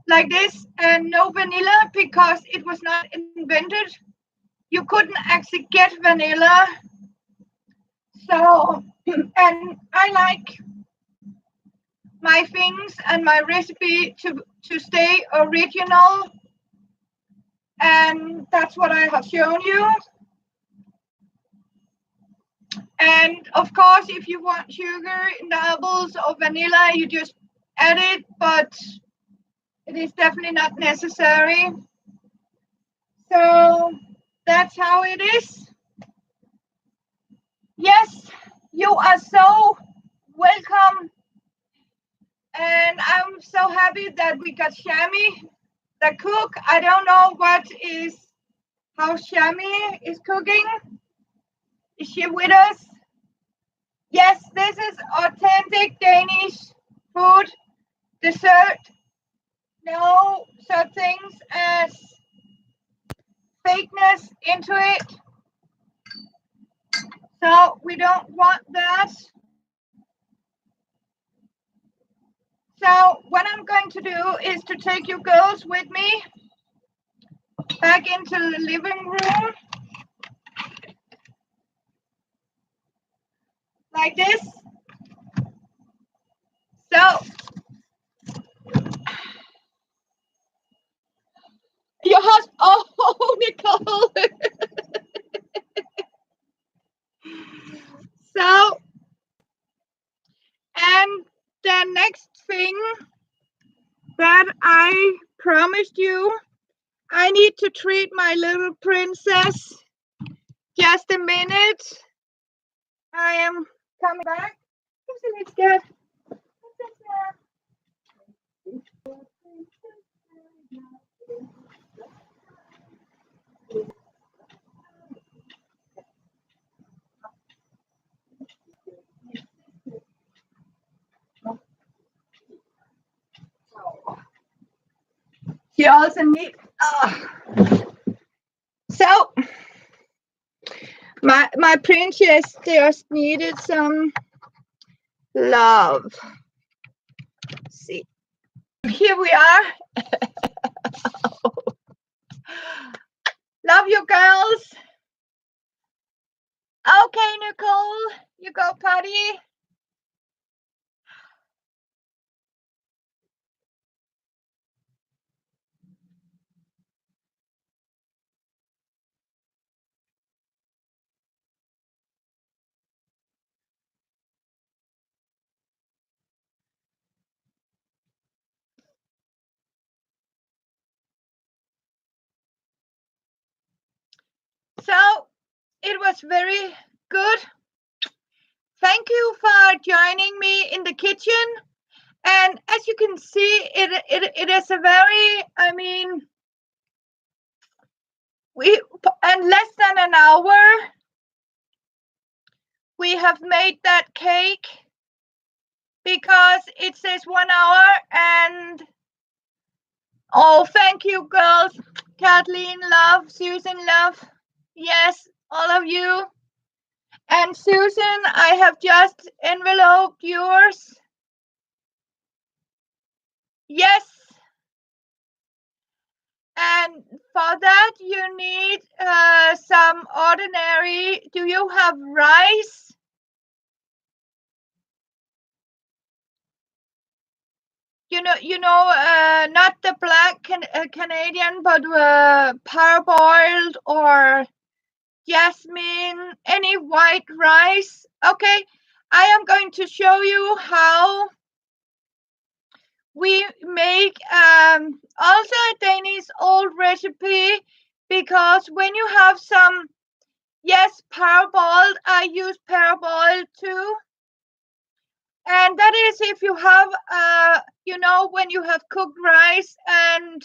like this and no vanilla because it was not invented. You couldn't actually get vanilla. So, and I like my things and my recipe to stay original, and that's what I have shown you. And of course, if you want sugar in the apples or vanilla, you just add it, but it is definitely not necessary. So that's how it is. Yes, you are so welcome. And I'm so happy that we got Shami, the cook. I don't know how Shami is cooking. Is she with us? Yes, this is authentic Danish food, dessert. No such things as fakeness into it. So we don't want that. So what I'm going to do is to take you girls with me back into the living room. Like this. So your husband, oh, Nicole. So, and the next thing that I promised you, I need to treat my little princess. Just a minute. I am coming back. It's good. She also needs. So my princess just needed some love. Let's see, here we are. Love you, girls. Okay, Nicole, you go potty. So it was very good. Thank you for joining me in the kitchen. And as you can see, it is a very, I mean, in less than an hour, we have made that cake, because it says 1 hour. And oh, thank you, girls. Kathleen, love. Susan, love. Yes, all of you. And Susan, I have just enveloped yours. Yes. And for that, you need some ordinary. Do you have rice? Not the black Canadian, but parboiled or jasmine, any white rice. Okay, I am going to show you how we make also a Danish old recipe, because when you have some, yes, parboiled, I use parboiled too. And that is if you have, when you have cooked rice and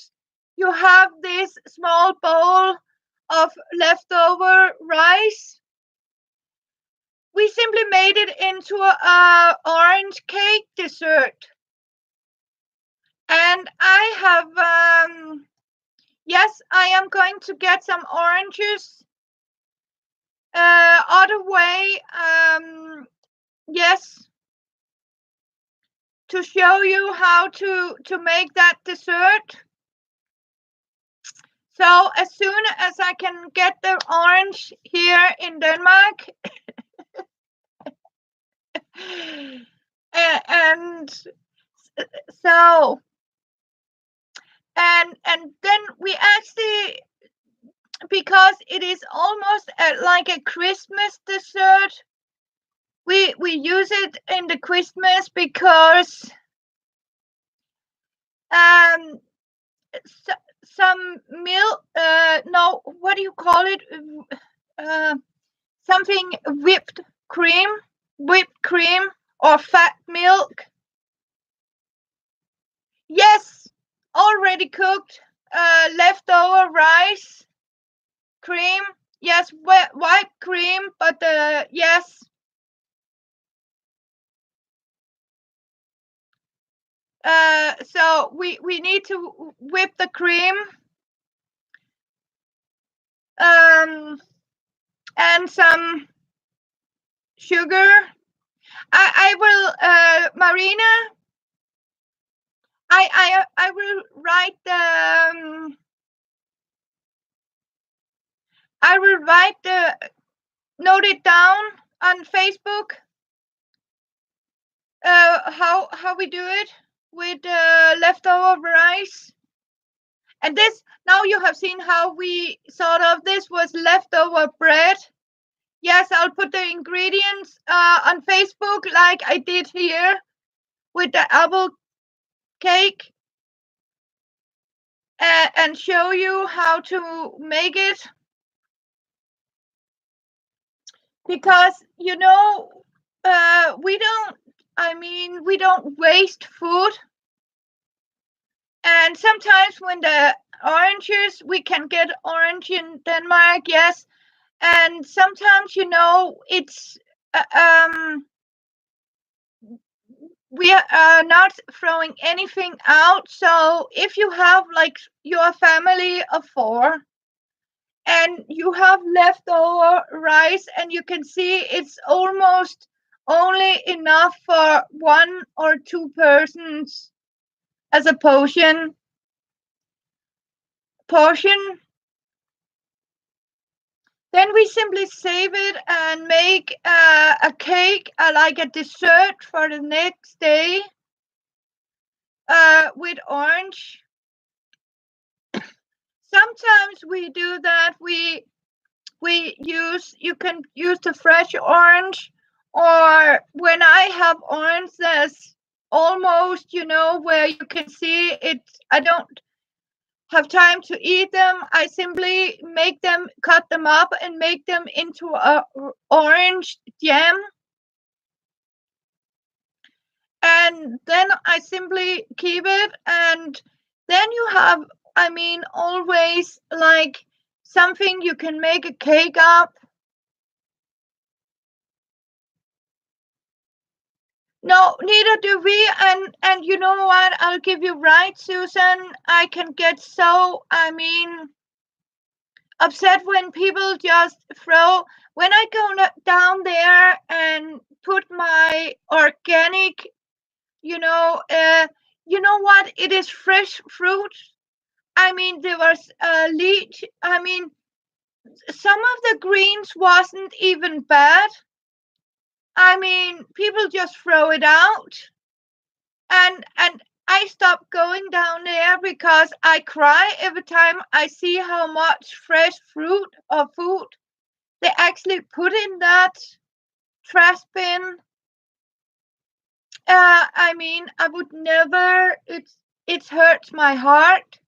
you have this small bowl of leftover rice. We simply made it into a orange cake dessert. And I have, yes, I am going to get some oranges. Other way, yes, to show you how to make that dessert. So as soon as I can get the orange here in Denmark, and so, and then we actually, because it is almost like a Christmas dessert, we use it in the Christmas, because some milk, no, what do you call it? Something whipped cream or fat milk. Yes, already cooked, leftover rice, cream. Yes, white cream, but yes. So we need to whip the cream, and some sugar. I will, Marina. I will write the. I will write the. Note it down on Facebook. How we do it with leftover rice. And this, now you have seen how we sort of, this was leftover bread. Yes, I'll put the ingredients on Facebook like I did here with the apple cake, and show you how to make it. Because, we don't waste food. And sometimes when the oranges, we can get orange in Denmark, yes. And sometimes, it's, we are not throwing anything out. So if you have like your family of 4 and you have leftover rice, and you can see it's almost only enough for 1 or 2 persons as a portion, then we simply save it and make a cake, like a dessert for the next day, with orange. Sometimes we do that. You can use the fresh orange, or when I have orange that's almost, where you can see it, I don't have time to eat them, I simply cut them up and make them into a orange jam. and then I simply keep it. And then you have, I mean, always like something you can make a cake up. No, neither do we. And you know what? I'll give you right, Susan. I can get so, I mean, upset when people just throw. When I go down there and put my organic, you know what? It is fresh fruit. I mean, there was leech. I mean, some of the greens wasn't even bad. I mean, people just throw it out, and I stopped going down there because I cry every time I see how much fresh fruit or food they actually put in that trash bin. I mean, I would never. It hurts my heart.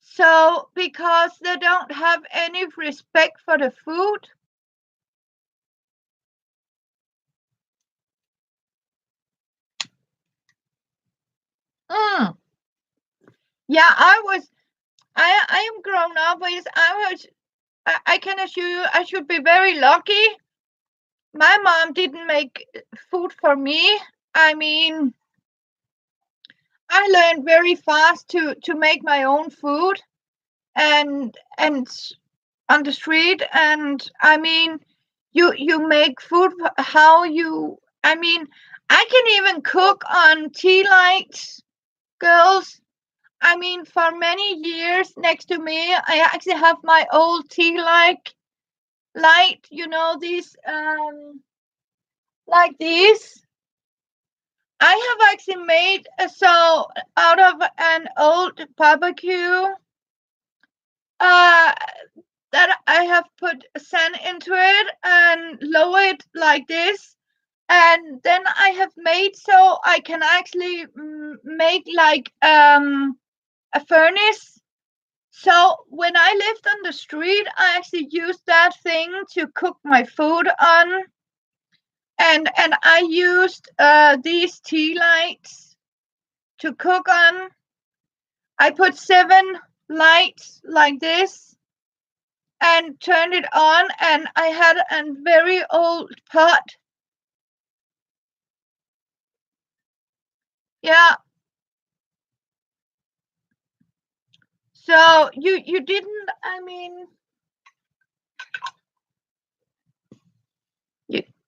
So because they don't have any respect for the food. Mm. Yeah, I am grown up with. I can assure you, I should be very lucky. My mom didn't make food for me. I mean, I learned very fast to make my own food and on the street. And I mean, you make food how you. I mean, I can even cook on tea lights, girls. I mean, for many years next to me, I actually have my old tea light. You know, these like these. I have actually made so out of an old barbecue. Uh, that I have put sand into it and lower it like this, and then I have made so I can actually make like a furnace. So when I lived on the street, I actually used that thing to cook my food on, and I used these tea lights to cook on. I put 7 lights like this and turned it on, and I had a very old pot. Yeah. So you didn't. I mean,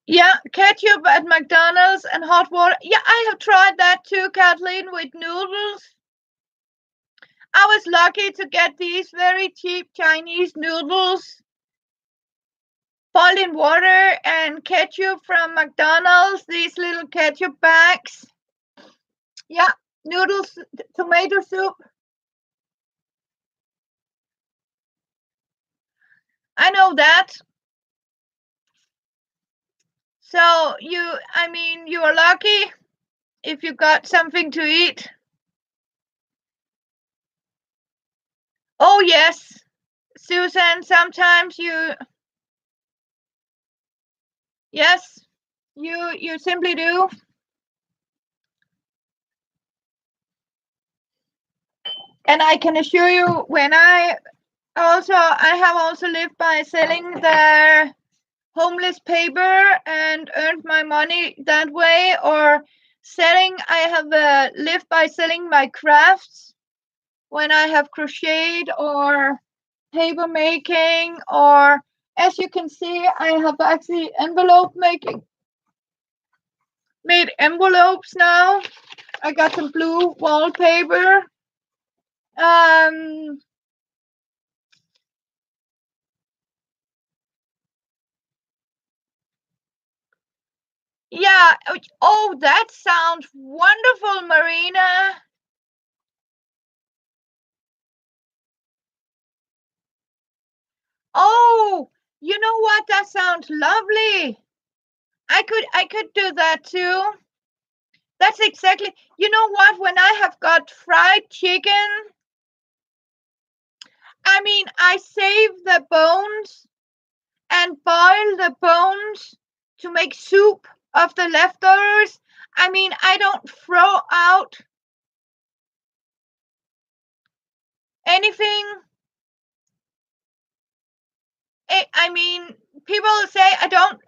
yeah, ketchup at McDonald's and hot water. Yeah, I have tried that too, Kathleen, with noodles. I was lucky to get these very cheap Chinese noodles, boiled in water and ketchup from McDonald's. These little ketchup bags. Yeah, noodles, tomato soup. I know that. So I mean, you are lucky if you got something to eat. Oh yes, Susan. Sometimes yes, you simply do. And I can assure you, when I have also lived by selling the homeless paper and earned my money that way, or selling. I have lived by selling my crafts when I have crocheted or paper making, or as you can see, I have actually made envelopes now. I got some blue wallpaper. Um, yeah. Oh, that sounds wonderful, Marina. Oh, you know what? That sounds lovely. I could do that too. That's exactly. You know what? When I have got fried chicken, I mean, I save the bones and boil the bones to make soup of the leftovers. I mean, I don't throw out anything. I mean, people say I don't.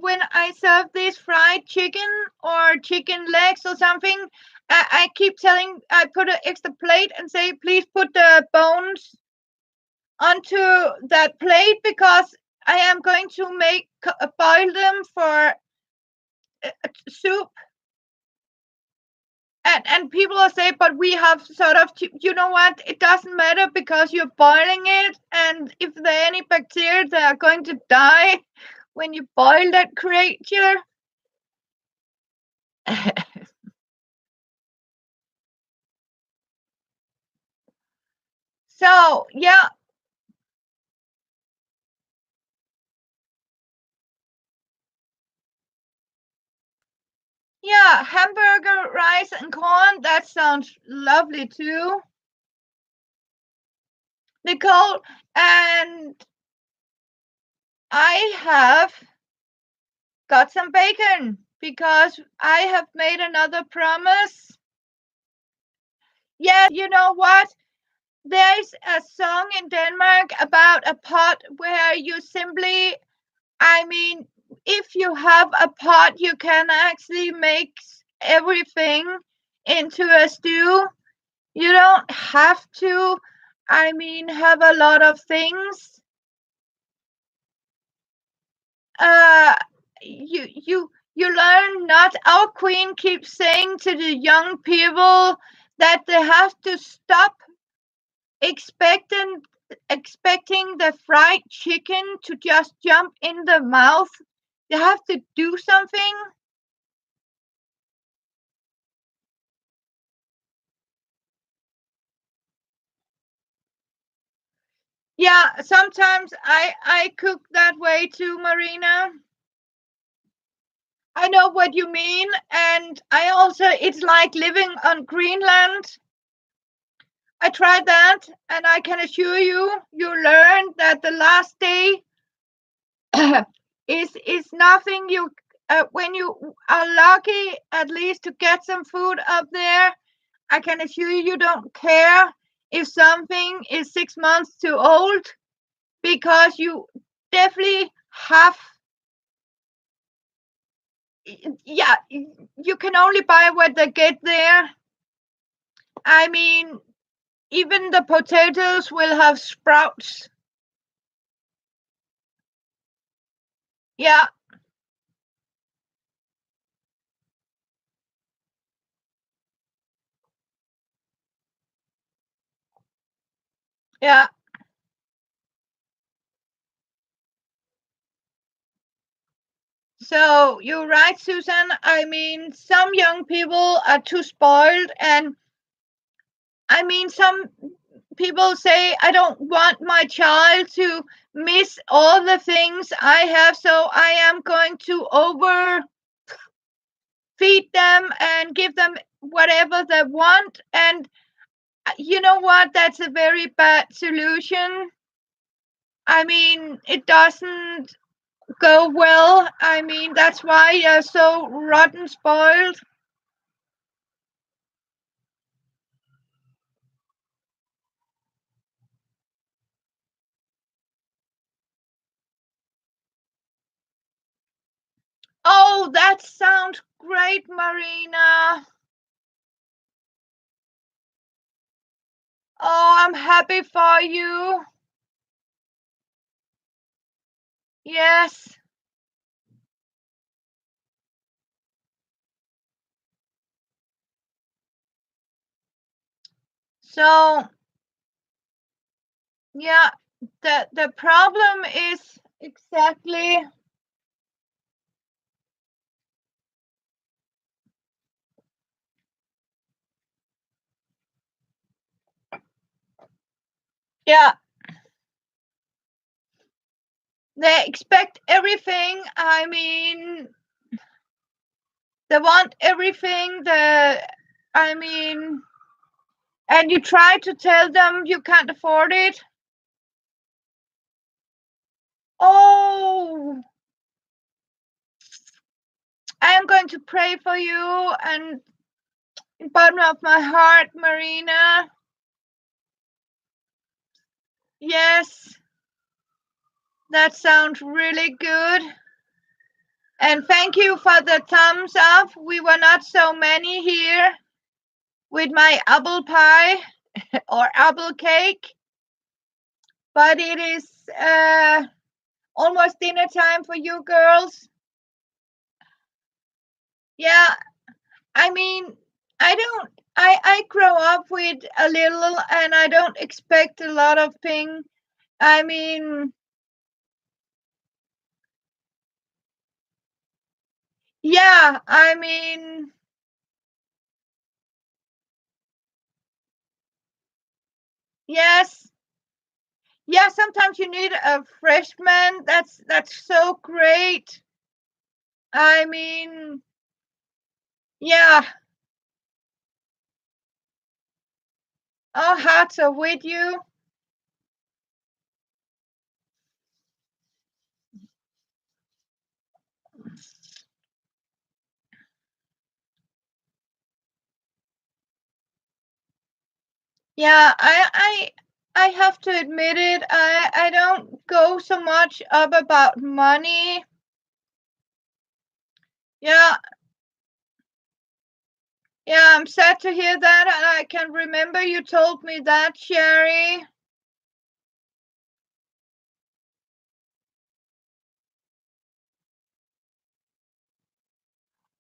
When I serve this fried chicken or chicken legs or something, I keep telling. I put an extra plate and say, please put the bones onto that plate because I am going to boil them for soup. And people will say, but we have sort of, you know what? It doesn't matter because you're boiling it, and if there are any bacteria, they are going to die when you boil that creature. So yeah, yeah, hamburger, rice, and corn. That sounds lovely too, Nicole. And I have got some bacon because I have made another promise. Yes, you know what? There's a song in Denmark about a pot where you simply, I mean, if you have a pot, you can actually make everything into a stew. You don't have to, I mean, have a lot of things. Uh, you learn not. Our queen keeps saying to the young people that they have to stop expecting expecting the fried chicken to just jump in the mouth. You have to do something. Yeah, sometimes I cook that way too, Marina. I know what you mean, and I also it's like living on Greenland. I tried that, and I can assure you, you learn that the last day is nothing. You when you are lucky, at least to get some food up there, I can assure you, you don't care if something is 6 months too old because you definitely have. Yeah, you can only buy what they get there. I mean, even the potatoes will have sprouts. Yeah, yeah. So you're right, Susan. I mean, some young people are too spoiled, and I mean, some people say, I don't want my child to miss all the things I have, so I am going to over feed them and give them whatever they want. And you know what? That's a very bad solution. I mean, it doesn't go well. I mean, that's why you're so rotten spoiled. Oh, that sounds great, Marina. Oh, I'm happy for you. Yes. So, yeah, the problem is exactly, yeah, they expect everything. I mean, they want everything. I mean, and you try to tell them you can't afford it. Oh, I am going to pray for you, and in the bottom of my heart, Marina. Yes, that sounds really good. And thank you for the thumbs up. We were not so many here with my apple pie or apple cake, but it is almost dinner time for you girls. Yeah, I mean, I grow up with a little, and I don't expect a lot of things. I mean, yeah, I mean, yes. Yeah, sometimes you need a freshman. That's so great. I mean, yeah. Our hearts are with you. Yeah, I have to admit it. I don't go so much up about money. Yeah, yeah, I'm sad to hear that, and I can remember you told me that, Sherry.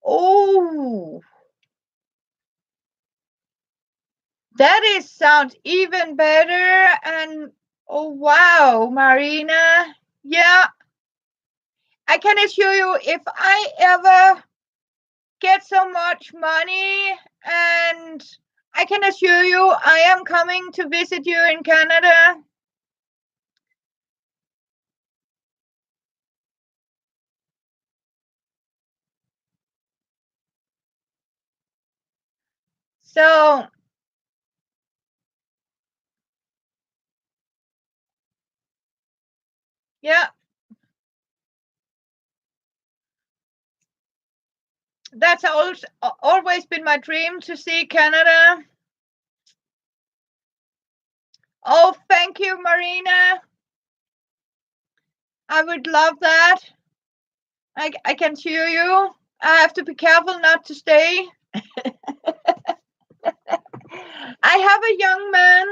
Oh, that is sounds even better. And oh wow, Marina. Yeah, I can assure you, if I ever get so much money, and I can assure you I am coming to visit you in Canada. So yeah, that's always been my dream to see Canada. Oh, thank you, Marina. I would love that. I can hear you. I have to be careful not to stay. I have a young man.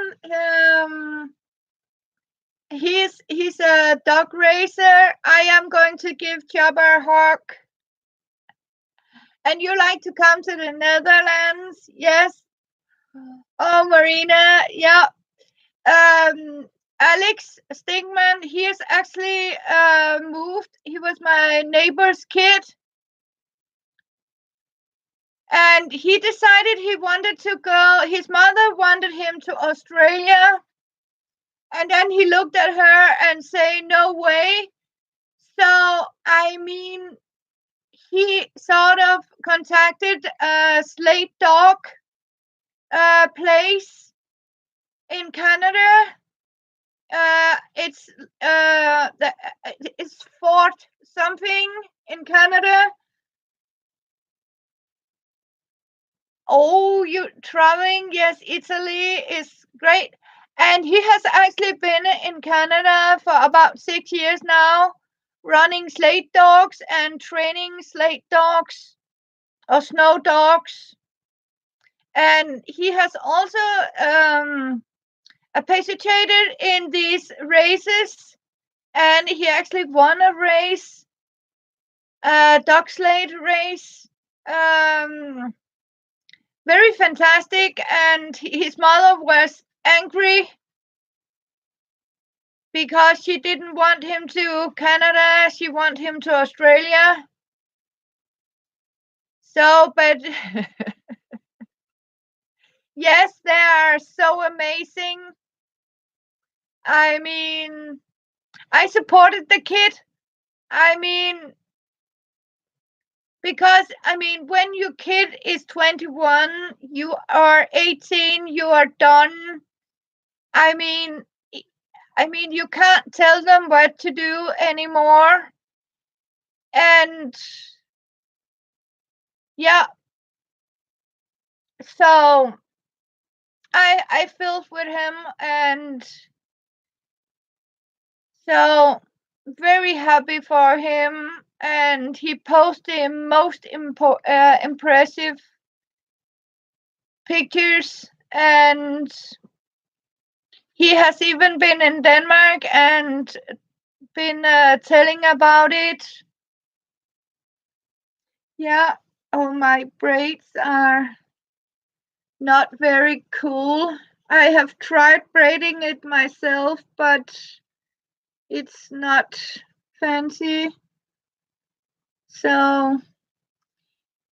He's a dog racer. I am going to give Jabba a hug. And you like to come to the Netherlands? Yes. Oh, Marina. Yeah. Alex Stigman, he is actually moved. He was my neighbor's kid. And he decided he wanted to go. His mother wanted him to Australia. And then he looked at her and say, no way. So, I mean, he sort of contacted a slate dog place in Canada. It's it's Fort something in Canada. Oh, you traveling? Yes, Italy is great. And he has actually been in Canada for about 6 years now, running slate dogs and training slate dogs or snow dogs. And he has also participated in these races, and he actually won a race, a dog sled race. Um, Very fantastic. And his mother was angry because she didn't want him to Canada. She wanted him to Australia. So, but yes, they are so amazing. I mean, I supported the kid. I mean, because I mean, when your kid is 21, you are 18, you are done. I mean, you can't tell them what to do anymore. And Yeah. So I filled with him, and so very happy for him. And he posted most impressive pictures, and he has even been in Denmark and been telling about it. Yeah. Oh, my braids are not very cool. I have tried braiding it myself, but it's not fancy. So,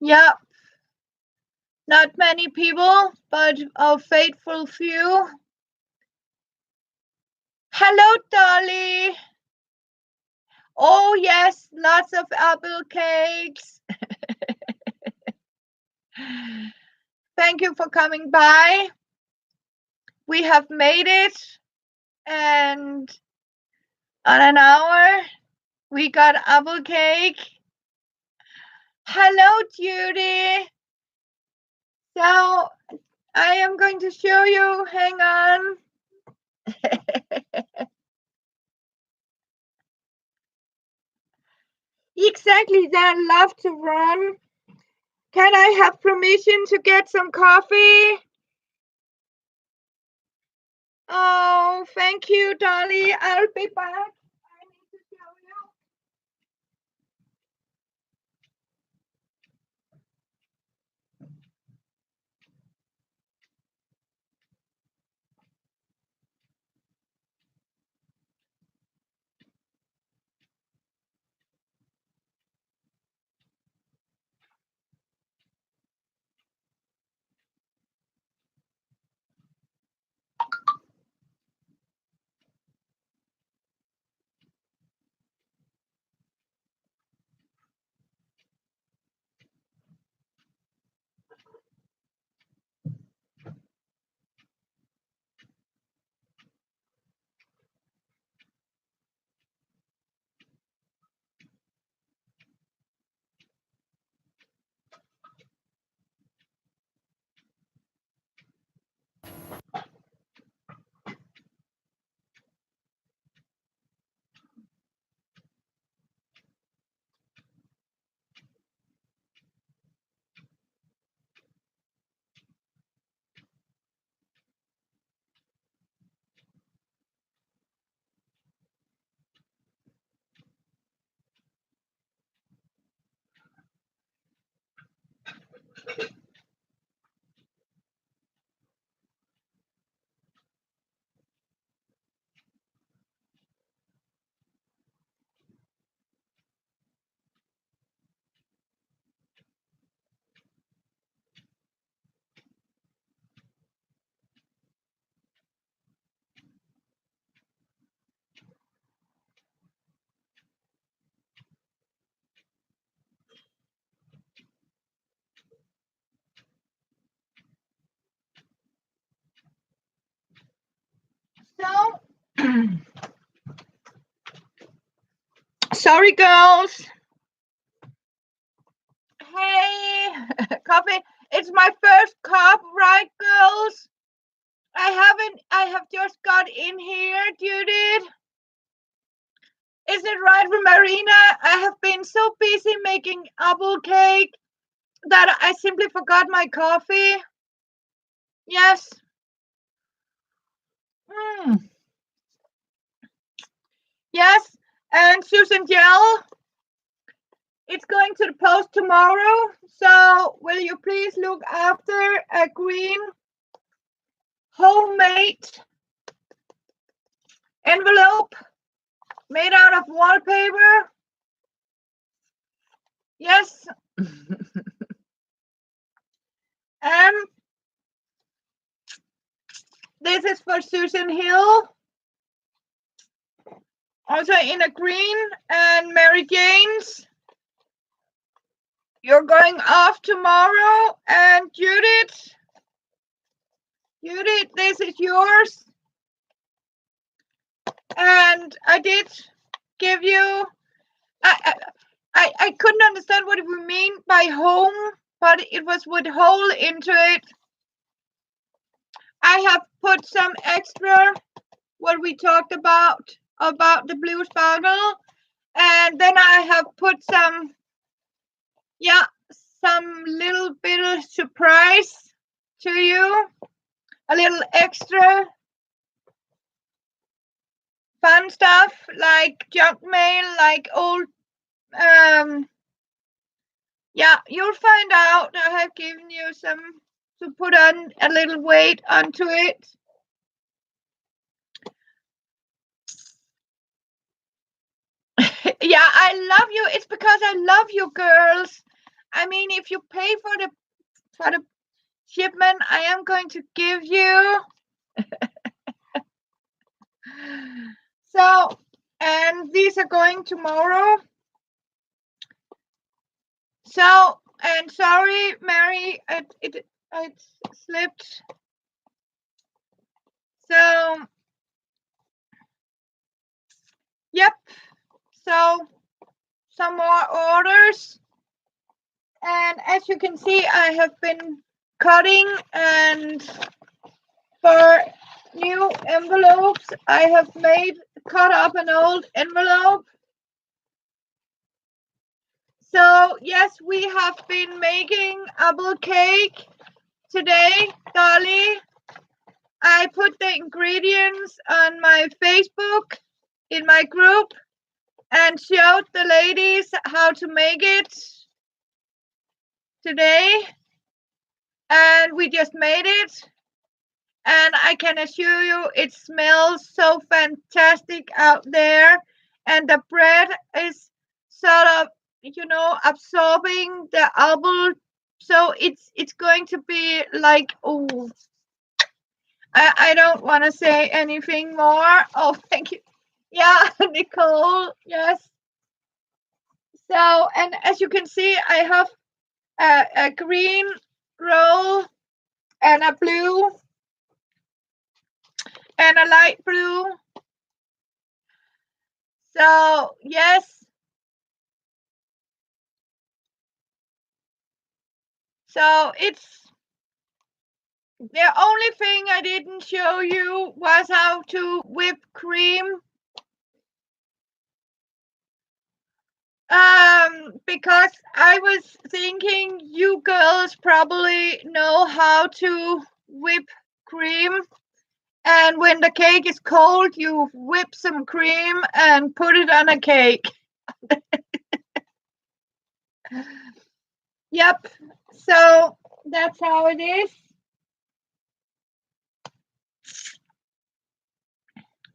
yeah, not many people, but a faithful few. Hello, Dolly. Oh, yes, lots of apple cakes. Thank you for coming by. We have made it, and on an hour, we got apple cake. Hello, Judy. So, I am going to show you. Hang on. Exactly, then I love to run. Can I have permission to get some coffee? Oh, thank you, Dolly. I'll be back. I need to show you. So, sorry, girls. Hey, coffee. It's my first cup, right, girls? I have just got in here, Judith. Is it right, Marina? I have been so busy making apple cake that I simply forgot my coffee. Yes. Mm. Yes. And Susan Gel, it's going to the post tomorrow. So will you please look after a green homemade envelope made out of wallpaper? Yes. And this is for Susan Hill, also in a green. And Mary Jane's, you're going off tomorrow. And Judith, this is yours. And I did give you, I couldn't understand what we mean by home, but it was with hole into it. I have put some extra what we talked about the blue sparkle, and then I have put some little bit of surprise to you, a little extra fun stuff like junk mail, like old you'll find out. I have given you some to put on a little weight onto it. Yeah, I love you. It's because I love you, girls. I mean, if you pay for the shipment, I am going to give you. So, and these are going tomorrow. So, and sorry, Mary, it slipped. So, yep. So, some more orders. And as you can see, I have been cutting, and for new envelopes, I have cut up an old envelope. So yes, we have been making apple cake today, Dolly. I put the ingredients on my Facebook in my group and showed the ladies how to make it today. And we just made it. And I can assure you, it smells so fantastic out there. And the bread is sort of, absorbing the apple. So it's going to be like, oh, I don't want to say anything more. Oh, thank you. Yeah, Nicole. Yes. So, and as you can see, I have a green roll and a blue and a light blue. So, yes. So, it's the only thing I didn't show you was how to whip cream. Because I was thinking you girls probably know how to whip cream. And when the cake is cold, you whip some cream and put it on a cake. Yep. So that's how it is.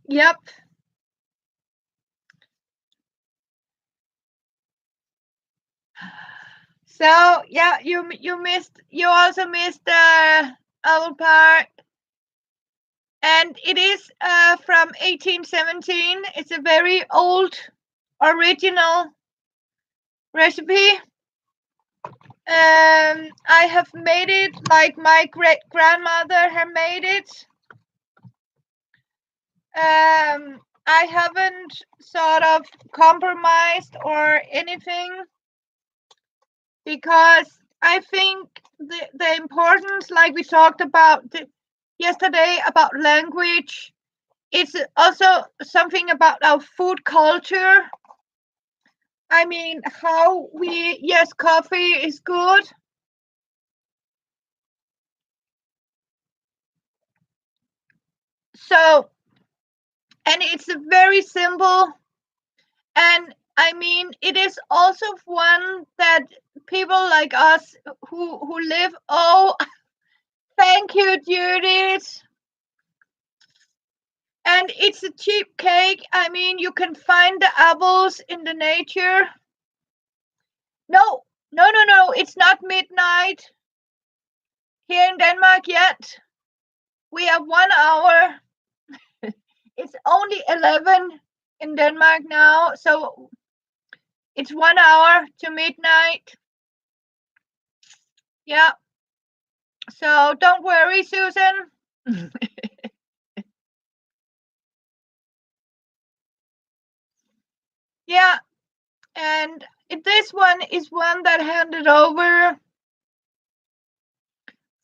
Yep. So yeah, you also missed the owl part, and it is from 1817. It's a very old original recipe. I have made it like my great grandmother had made it. I haven't sort of compromised or anything, because I think the importance, like we talked about yesterday about language, it's also something about our food culture. I mean, yes, coffee is good. So, and it's very simple. And I mean, it is also one that people like us who live. Oh, thank you, Judith. And it's a cheap cake. I mean, you can find the apples in the nature. No, no. It's not midnight here in Denmark yet. We have 1 hour. It's only 11 in Denmark now, so it's 1 hour to midnight. Yeah. So don't worry, Susan. Yeah. And this one is one that handed over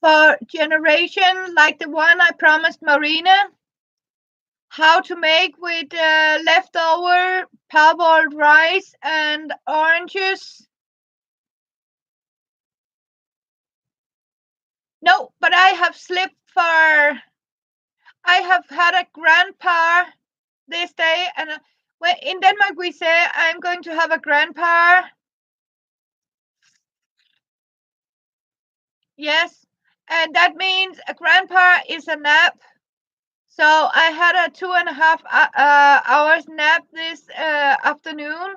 for generation, like the one I promised Marina, how to make with leftover parboiled rice and oranges. No, but I have slipped for. I have had a grandpa this day, and in Denmark we say I'm going to have a grandpa. Yes, and that means a grandpa is a nap. So I had a 2.5 hours nap this afternoon.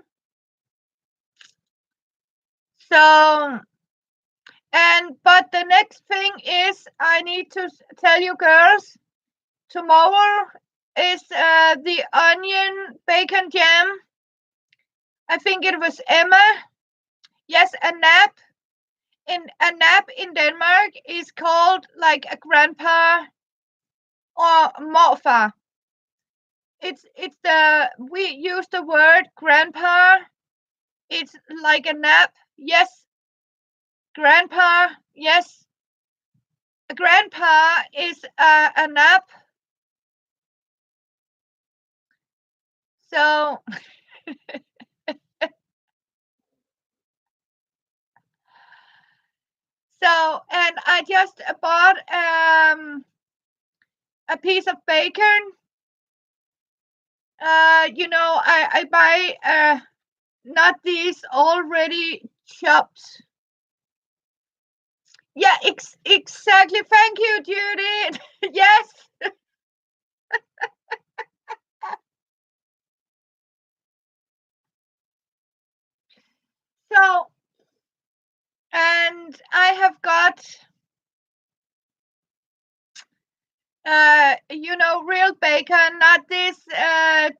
So, but the next thing is I need to tell you girls, tomorrow is the onion bacon jam. I think it was Emma. Yes, a nap. A nap in Denmark is called like a grandpa or morfar. We use the word grandpa. It's like a nap. Yes, grandpa. Yes, a grandpa is a nap. So and I just bought a piece of bacon. I buy not these already chopped. Yeah, exactly. Thank you, Judy. Yes. So, and I have got, real bacon, not this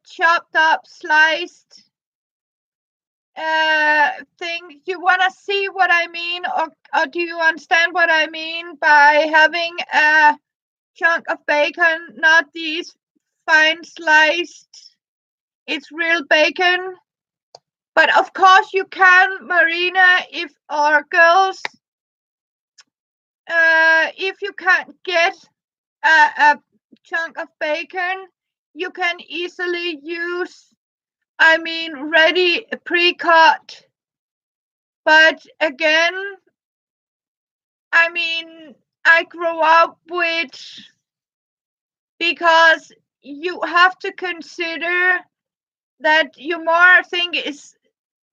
chopped up, sliced thing. You want to see what I mean, or do you understand what I mean by having a chunk of bacon, not these fine sliced? It's real bacon. But of course you can, Marina, if our girls, if you can't get a chunk of bacon, you can easily use, ready pre-cut. But again, I grew up with, because you have to consider that your more thing is,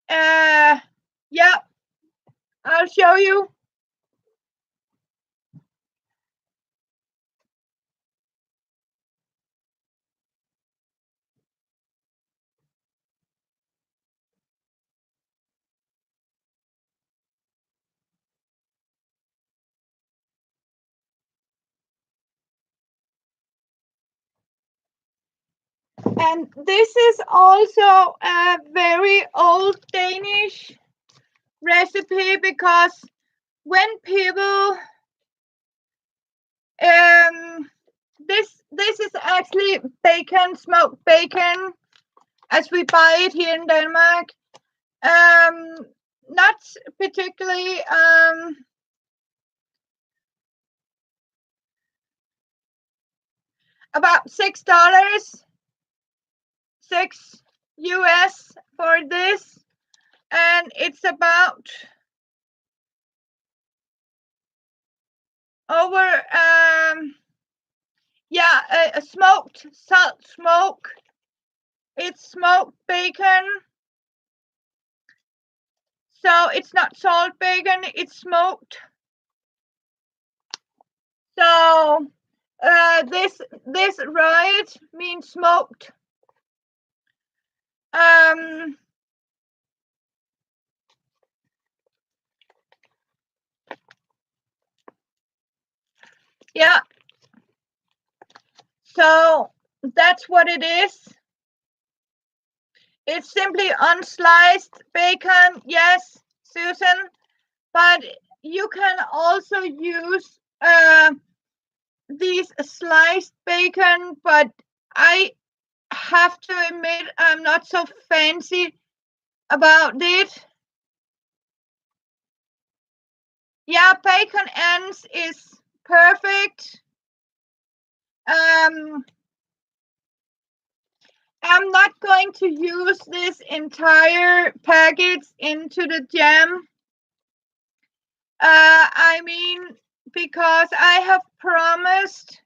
yeah, I'll show you. And this is also a very old Danish recipe, because when people this is actually bacon, smoked bacon, as we buy it here in Denmark. Not particularly about $6, $6 for this, and it's about over a smoked salt smoke. It's smoked bacon, so it's not salt bacon, it's smoked. So this right means smoked. Yeah. So that's what it is. It's simply unsliced bacon. Yes, Susan. But you can also use these sliced bacon, but I have to admit I'm not so fancy about it. Yeah, bacon ends is perfect. I'm not going to use this entire packet into the jam. I mean, because I have promised,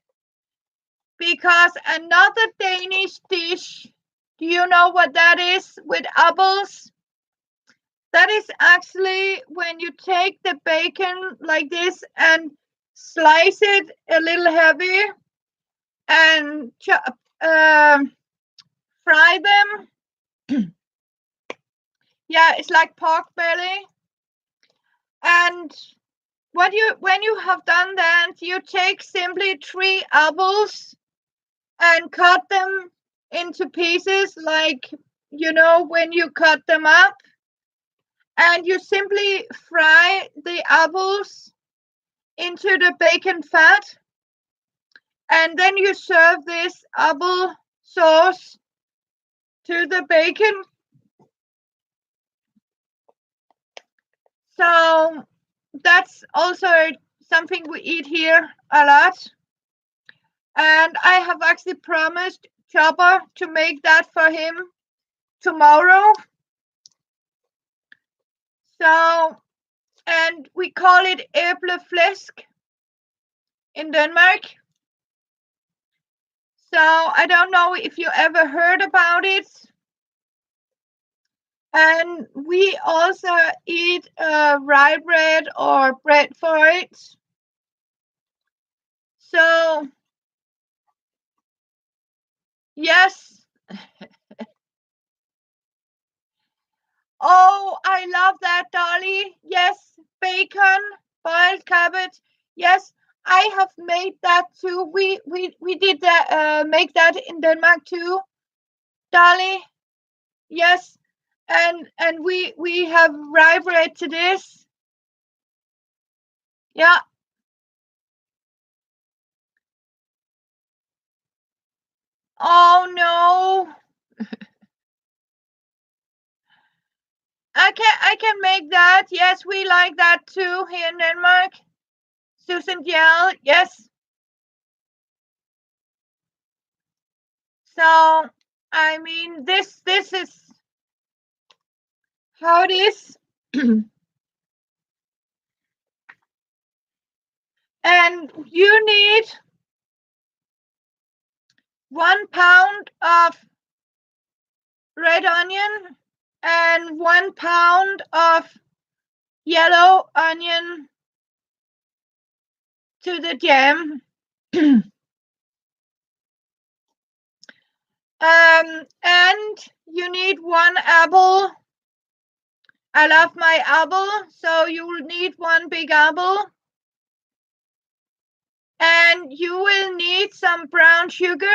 because another Danish dish, do you know what that is with apples? That is actually when you take the bacon like this and slice it a little heavy and fry them. Yeah, it's like pork belly. And when you have done that, you take simply 3 apples and cut them into pieces, like, you know, when you cut them up, and you simply fry the apples into the bacon fat, and then you serve this apple sauce to the bacon. So that's also something we eat here a lot. And I have actually promised Chopper to make that for him tomorrow. So, and we call it æbleflæsk in Denmark. So I don't know if you ever heard about it. And we also eat rye bread or bread for it. So, yes. Oh, I love that, Dolly. Yes, bacon, boiled cabbage. Yes, I have made that too. We did that, make that in Denmark too, Dolly. Yes, and we have rye bread to this. Yeah. Oh no. I can make that. Yes, we like that too here in Denmark. Susan Yell, yes. So I mean, this is how it is. And you need 1 pound of red onion and 1 pound of yellow onion to the jam. And you need 1 apple. I love my apple, so you will need 1 big apple. And you will need some brown sugar.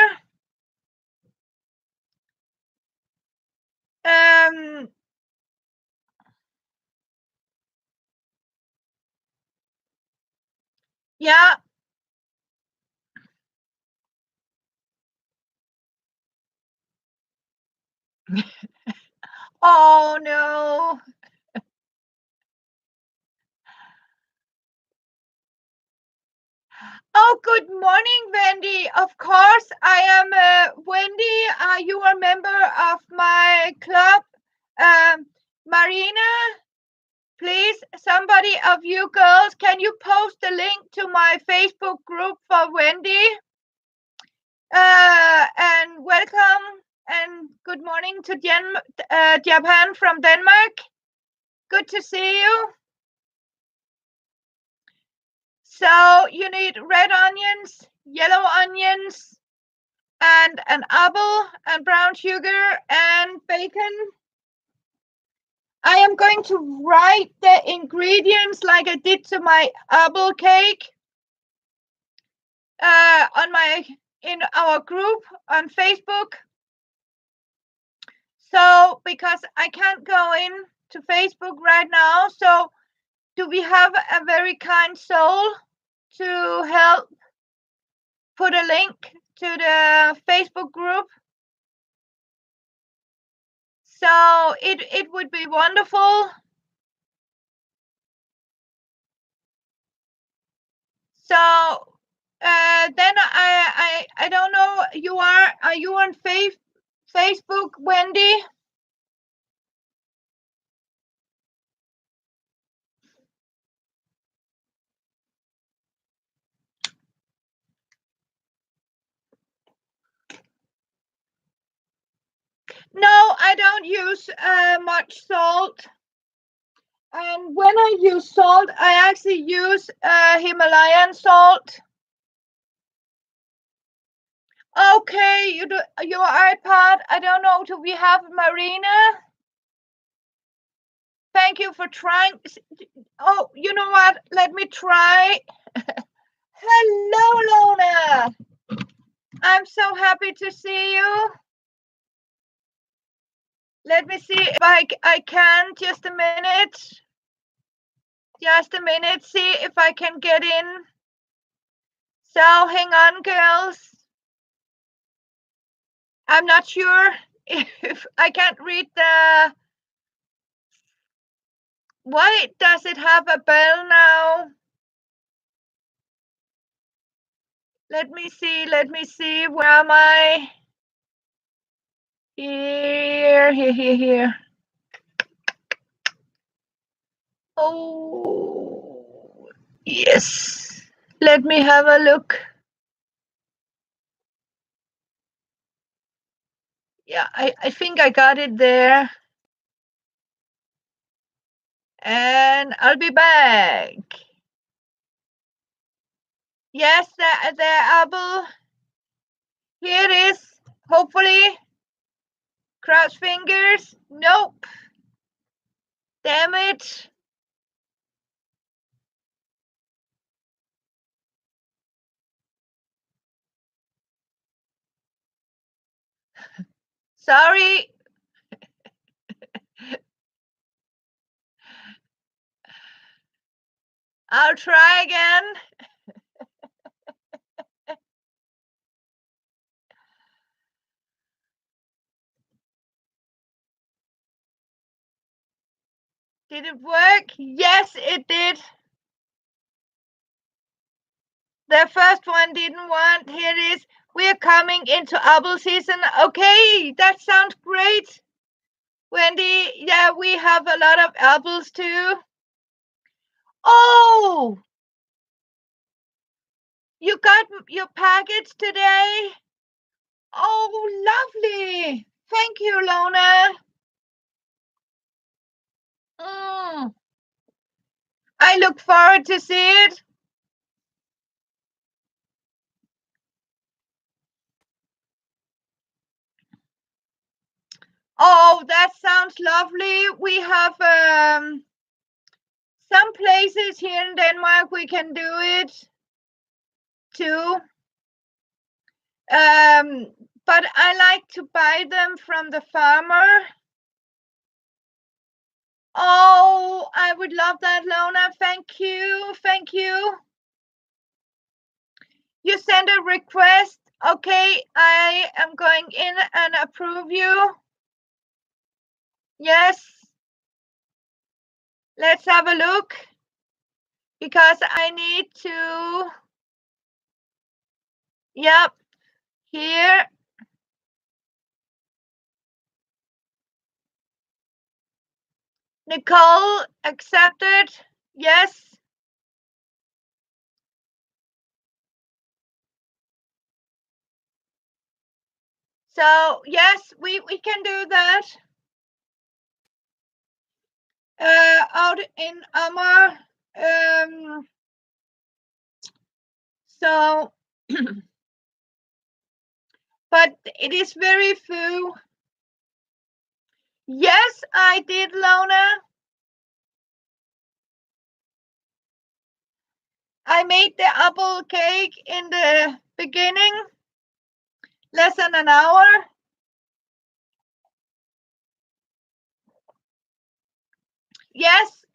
Yeah. Oh no. Oh, good morning, Wendy. Of course, I am Wendy. You are a member of my club. Marina, please, somebody of you girls, can you post the link to my Facebook group for Wendy? And welcome and good morning to Japan from Denmark. Good to see you. So you need red onions, yellow onions, and an apple, and brown sugar, and bacon. I am going to write the ingredients like I did to my apple cake in our group on Facebook. So because I can't go in to Facebook right now, so do we have a very kind soul to help put a link to the Facebook group? So it would be wonderful. So then I don't know. Are you on Facebook, Wendy? No, I don't use much salt. And when I use salt, I actually use Himalayan salt. Okay, your iPad. I don't know. Do we have Marina? Thank you for trying. Oh, you know what? Let me try. Hello, Lona. I'm so happy to see you. Let me see if I can. Just a minute. Just a minute. See if I can get in. So hang on, girls. I'm not sure if I can't read the. Why does it have a bell now? Let me see. Let me see. Where am I? Here. Oh, yes. Let me have a look. Yeah, I think I got it there. And I'll be back. Yes, the apple. Here it is. Hopefully. Cross fingers. Nope. Damn it. Sorry. I'll try again. Did it work? Yes, it did. The first one didn't want. Here it is. We're coming into apple season. Okay, that sounds great. Wendy, yeah, we have a lot of apples too. Oh, you got your package today? Oh, lovely. Thank you, Lona. I look forward to see it. Oh, that sounds lovely. We have some places here in Denmark we can do it too. But I like to buy them from the farmer. Oh, I would love that, Lona. Thank you. Thank you. You send a request. Okay, I am going in and approve you. Yes. Let's have a look. Because I need to. Yep. Here. Nicole accepted. Yes. So yes, we can do that. Out in Amar. So but it is very few. Yes, I did, Lona. I made the apple cake in the beginning, less than an hour. Yes.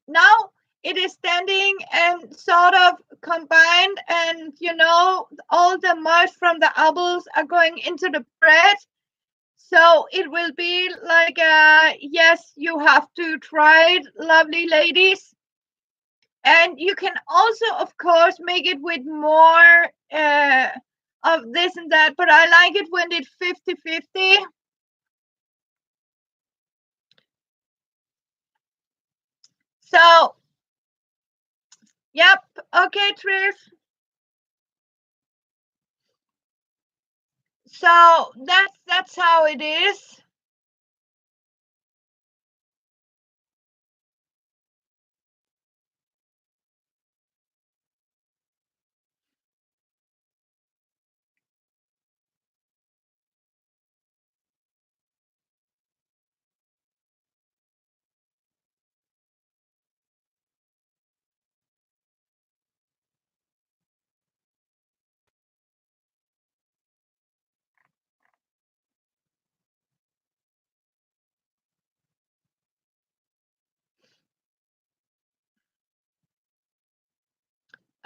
Now it is standing and sort of combined, and all the moist from the apples are going into the bread. So it will be like yes, you have to try it, lovely ladies. And you can also, of course, make it with more of this and that, but I like it when it's 50-50. So, yep. Okay, Trish. So that's how it is.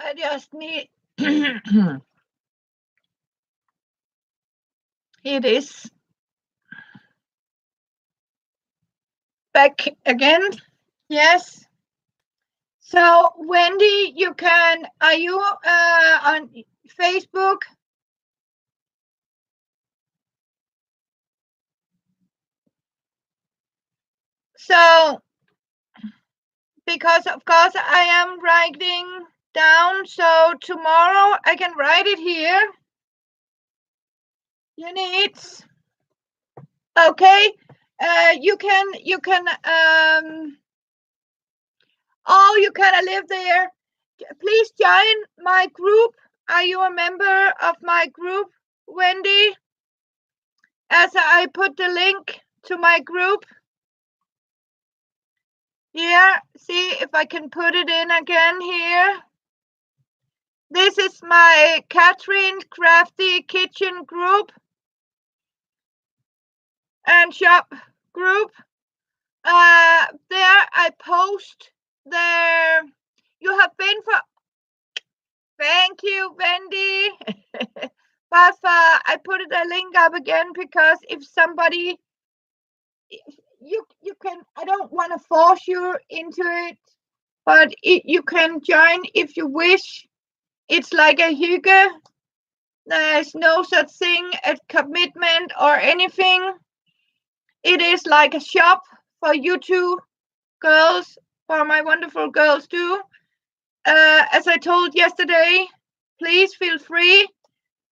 I just need it is back again. Yes. So Wendy, you can. Are you on Facebook? So because of course I am writing down. So tomorrow I can write it here. You need. Okay. You can. Oh, you kind of live there. Please join my group. Are you a member of my group, Wendy? As I put the link to my group here, see if I can put it in again here. This is my Catherine Crafty Kitchen group and shop group. There I post there. You have been for. Thank you, Wendy. But I put a link up again because if somebody, you can. I don't want to force you into it, but you can join if you wish. It's like a hygge. There's no such thing as commitment or anything. It is like a shop for you two girls, for my wonderful girls too. As I told yesterday, please feel free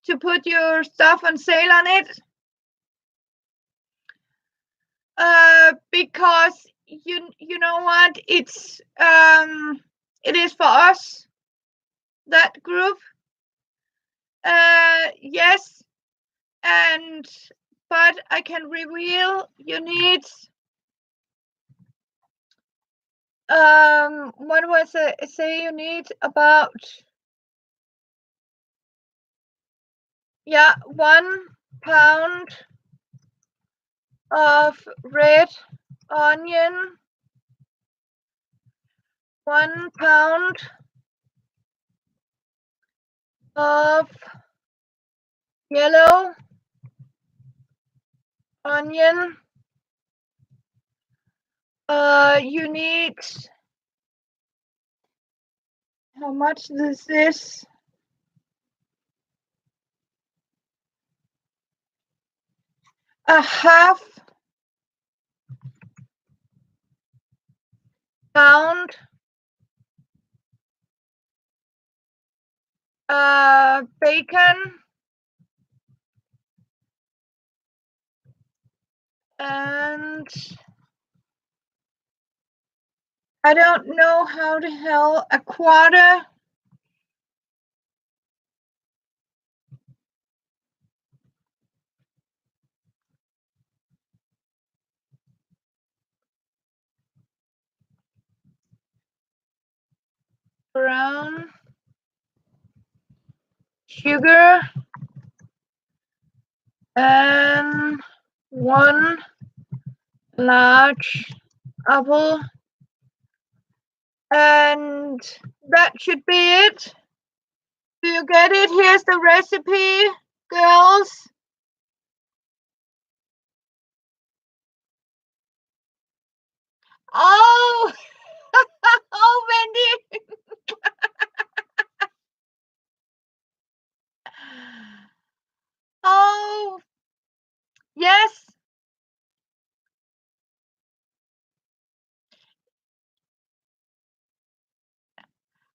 to put your stuff on sale on it. Because you know what, it is for us, that group. Yes, and but I can reveal you need what was it say you need about 1 pound of red onion, 1 pound of yellow onion. You need, how much this is? A half pound bacon, and I don't know how the hell, a quarter brown sugar, and 1 large apple, and that should be it. Do you get it? Here's the recipe, girls. Oh, oh, Wendy.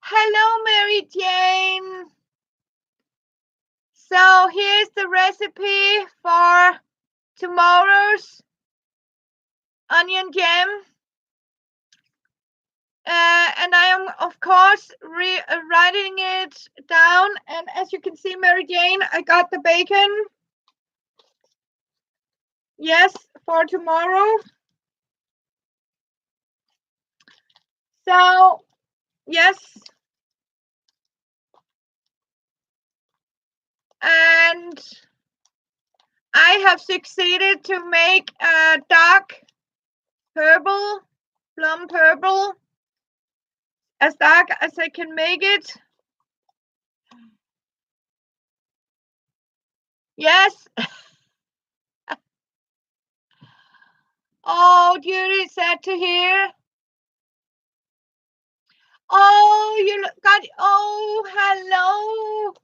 Hello, Mary Jane. So here's the recipe for tomorrow's onion jam. And I am, of course, writing it down. And as you can see, Mary Jane, I got the bacon. Yes, for tomorrow. So, yes. And I have succeeded to make a dark purple, plum purple, as dark as I can make it. Yes. Oh, Judy, sad to hear. Oh, you got, oh, hello.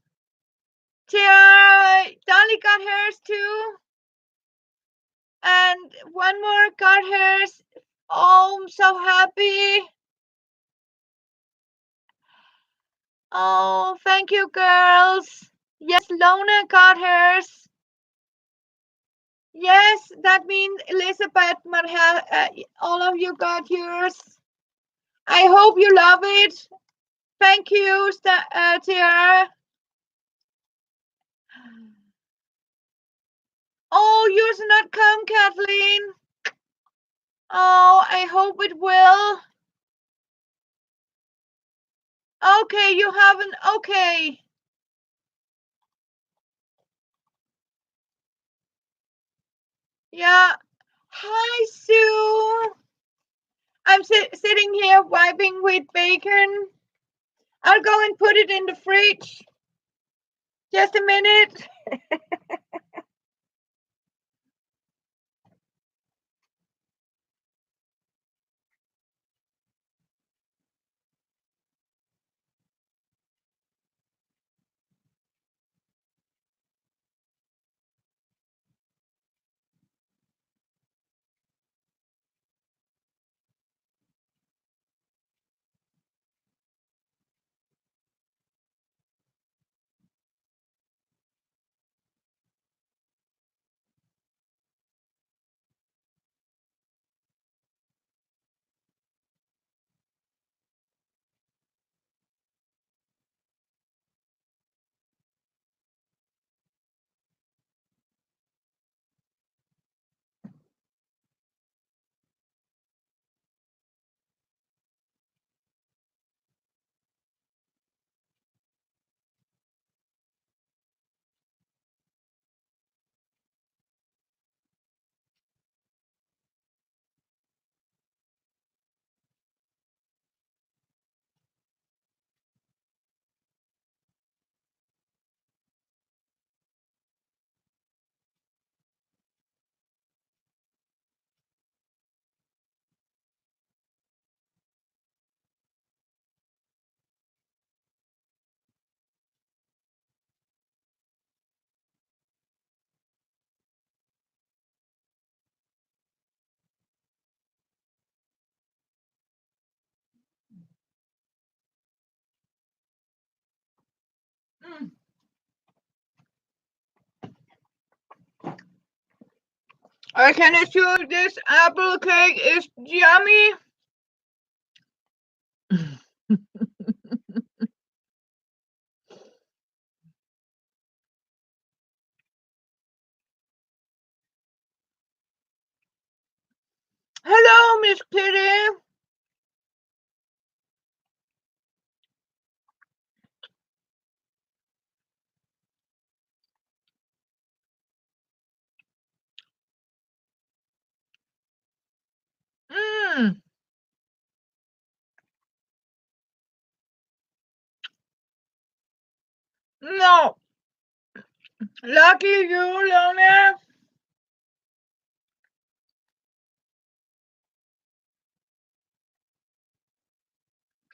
Tiara, Dolly got hers too. And one more got hers. Oh, I'm so happy. Oh, thank you, girls. Yes, Lona got hers. Yes, that means Elizabeth, all of you got yours. I hope you love it. Thank you, Tiara. Oh, yours not come, Kathleen. Oh, I hope it will. Okay, you haven't. Okay. Yeah. Hi, Sue. I'm sitting here wiping with bacon. I'll go and put it in the fridge. Just a minute. I can assure this apple cake is yummy. Hello, Miss Kitty. No. Lucky you, Lona.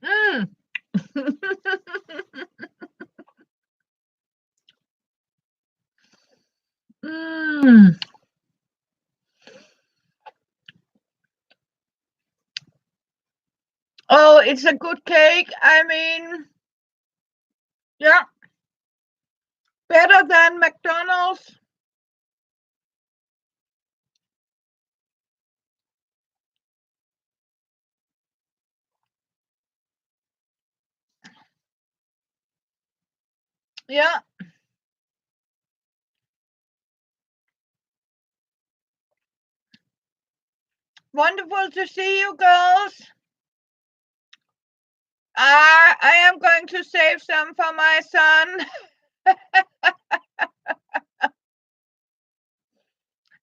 Mm. mm. Oh, it's a good cake. I mean, yeah, better than McDonald's. Yeah. Wonderful to see you girls. I am going to save some for my son.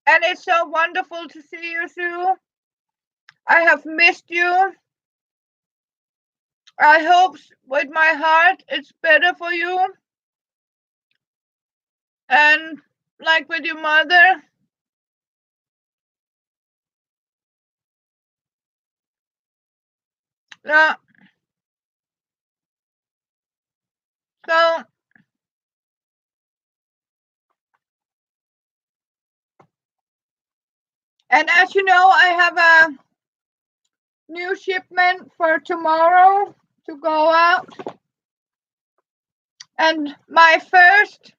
And it's so wonderful to see you, Sue. I have missed you. I hope with my heart it's better for you. And like with your mother. Yeah. So, and as you know, I have a new shipment for tomorrow to go out. And my first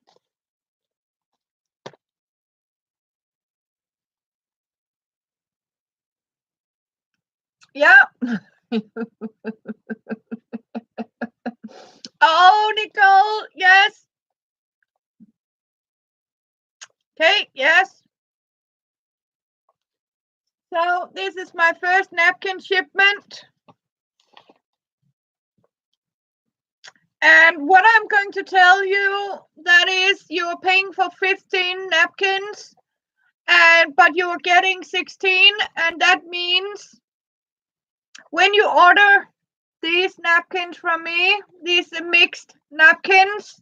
yeah. Oh, Nicole, yes. Okay, yes. So this is my first napkin shipment. And what I'm going to tell you, that is you're paying for 15 napkins, but you're getting 16, and that means when you order these napkins from me, these mixed napkins,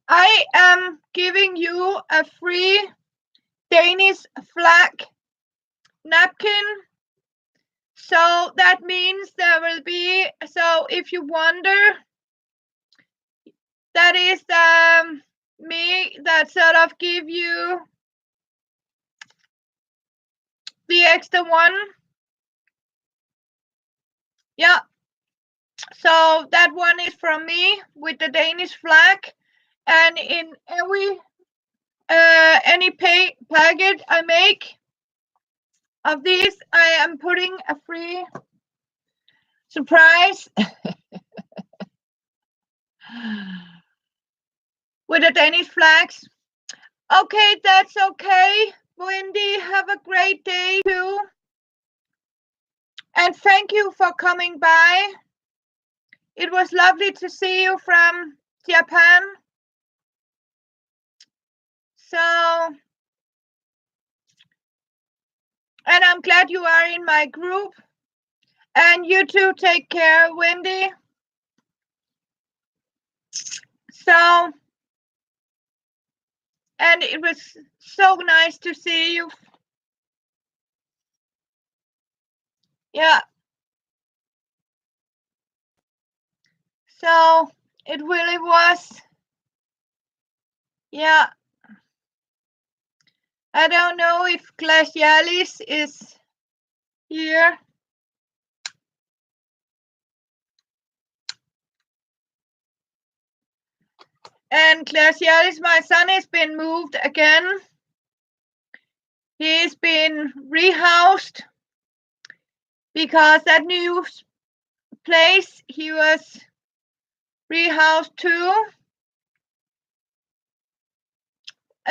I am giving you a free Danish flag napkin. So that means there will be, so if you wonder, that is me that sort of give you the extra one. Yeah. So that one is from me with the Danish flag, and in every any packet I make of these, I am putting a free surprise with the Danish flags. Okay, that's okay. Wendy, have a great day too. And thank you for coming by. It was lovely to see you from Japan. So, and I'm glad you are in my group. And you too, take care, Wendy. So, and it was so nice to see you. Yeah. So, it really was. Yeah. I don't know if Glacialis is here. And Glacialis, my son, has been moved again. He's been rehoused because that new place he was rehoused to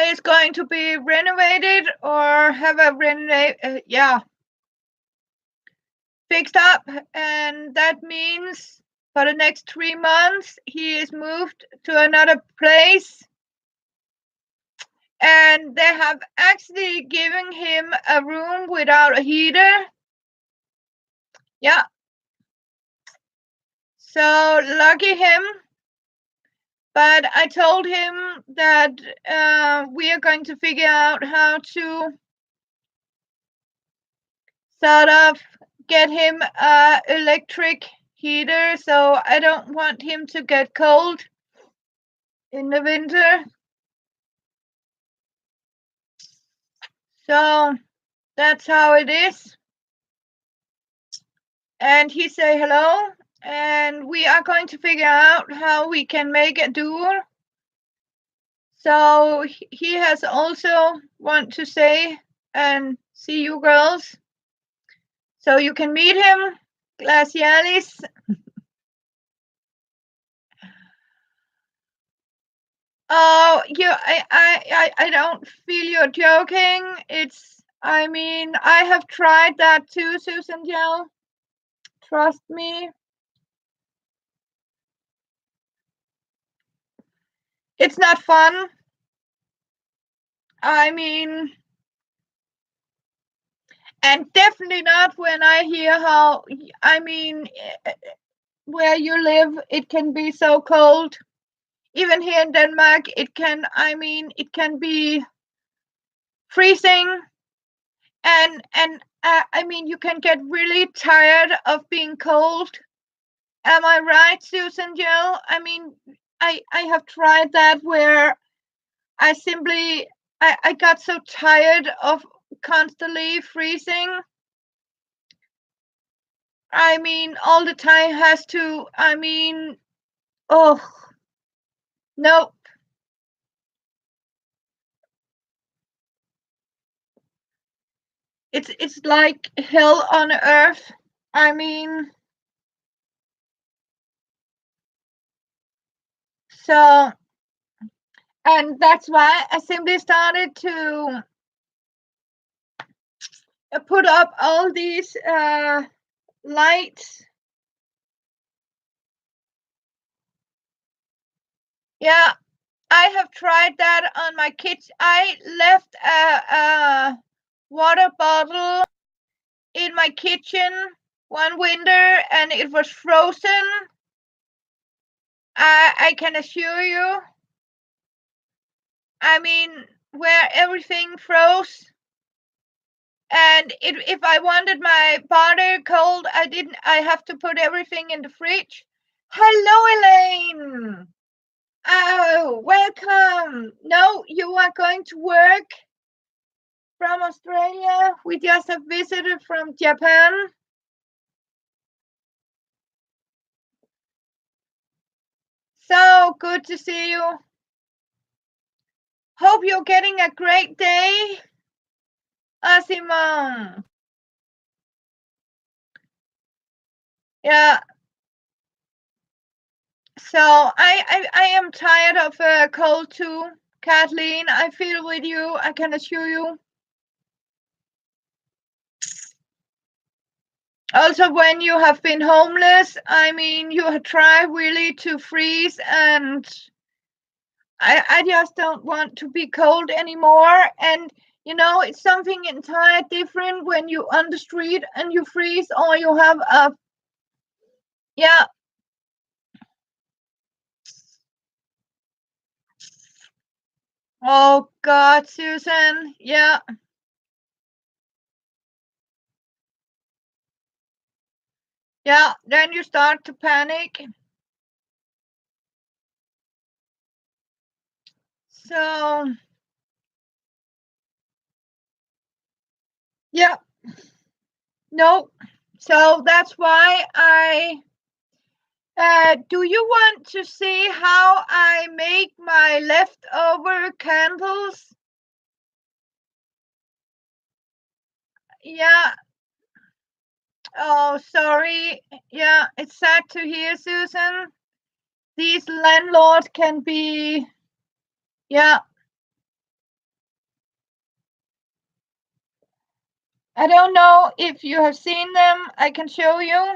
is going to be renovated or have a fixed up, and that means for the next 3 months he is moved to another place, and they have actually given him a room without a heater. Yeah, so lucky him. But I told him that we are going to figure out how to sort of get him an electric heater, so I don't want him to get cold in the winter. So that's how it is. and he say hello, and we are going to figure out how we can make a duel. So he has also want to say and see you girls, so you can meet him, Glacialis. Oh, I don't feel you're joking. I mean, I have tried that too, Susan Gel. Trust me. It's not fun. I mean, and definitely not when I hear how, I mean, where you live, it can be so cold. Even here in Denmark, it can be freezing, and I mean, you can get really tired of being cold. Am I right, Susan Jill? I mean, I have tried that where I simply I got so tired of constantly freezing. I mean, all the time has to. I mean, oh no, it's like hell on earth. I mean, so, and that's why I simply started to put up all these lights. Yeah, I have tried that on my kids. I left a water bottle in my kitchen one winter and it was frozen. I can assure you. I mean, where everything froze. And if I wanted my butter cold, I have to put everything in the fridge. Hello, Elaine. Oh, welcome. No, you are going to work from Australia. We just have visited from Japan. So good to see you. Hope you're getting a great day, Asimon. Yeah. So I am tired of cold too, Kathleen. I feel with you. I can assure you. Also, when you have been homeless, I mean, you have tried really to freeze, and I just don't want to be cold anymore. And you know, it's something entirely different when you on the street and you freeze, or you have a yeah. Oh God, Susan. Yeah, yeah. Then you start to panic. So yeah, no. So that's why I. Do you want to see how I make my leftover candles? Yeah. Oh, sorry. Yeah, it's sad to hear, Susan. These landlords can be. Yeah. I don't know if you have seen them. I can show you.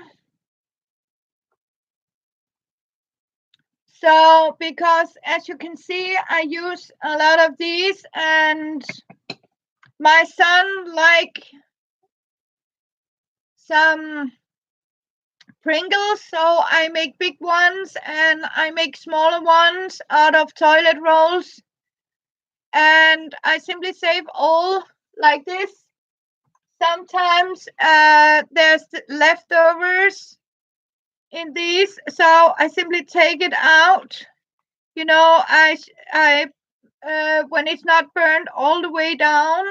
So, because as you can see, I use a lot of these, and my son like some Pringles, so I make big ones and I make smaller ones out of toilet rolls, and I simply save all like this. Sometimes there's leftovers in these, so I simply take it out. You know, I when it's not burned all the way down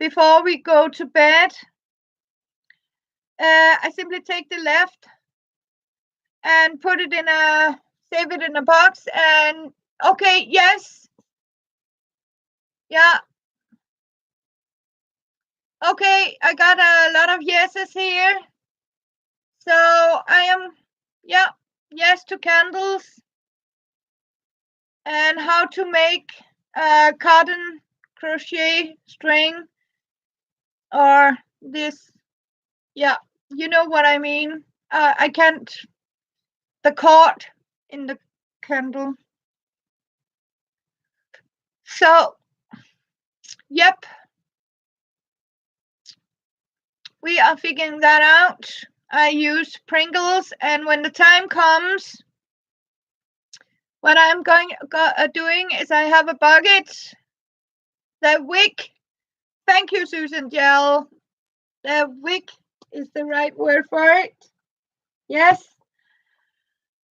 before we go to bed. I simply take the left and put it in a, save it in a box. And okay, yes. Yeah. Okay, I got a lot of yeses here. So I am, yeah, yes to candles. And how to make cotton crochet string, or this, yeah, you know what I mean. I can't, the cord in the candle. So, yep, we are figuring that out. I use Pringles, and when the time comes, what I'm doing is I have a bucket, the wick. Thank you, Susan Gel. The wick is the right word for it. Yes.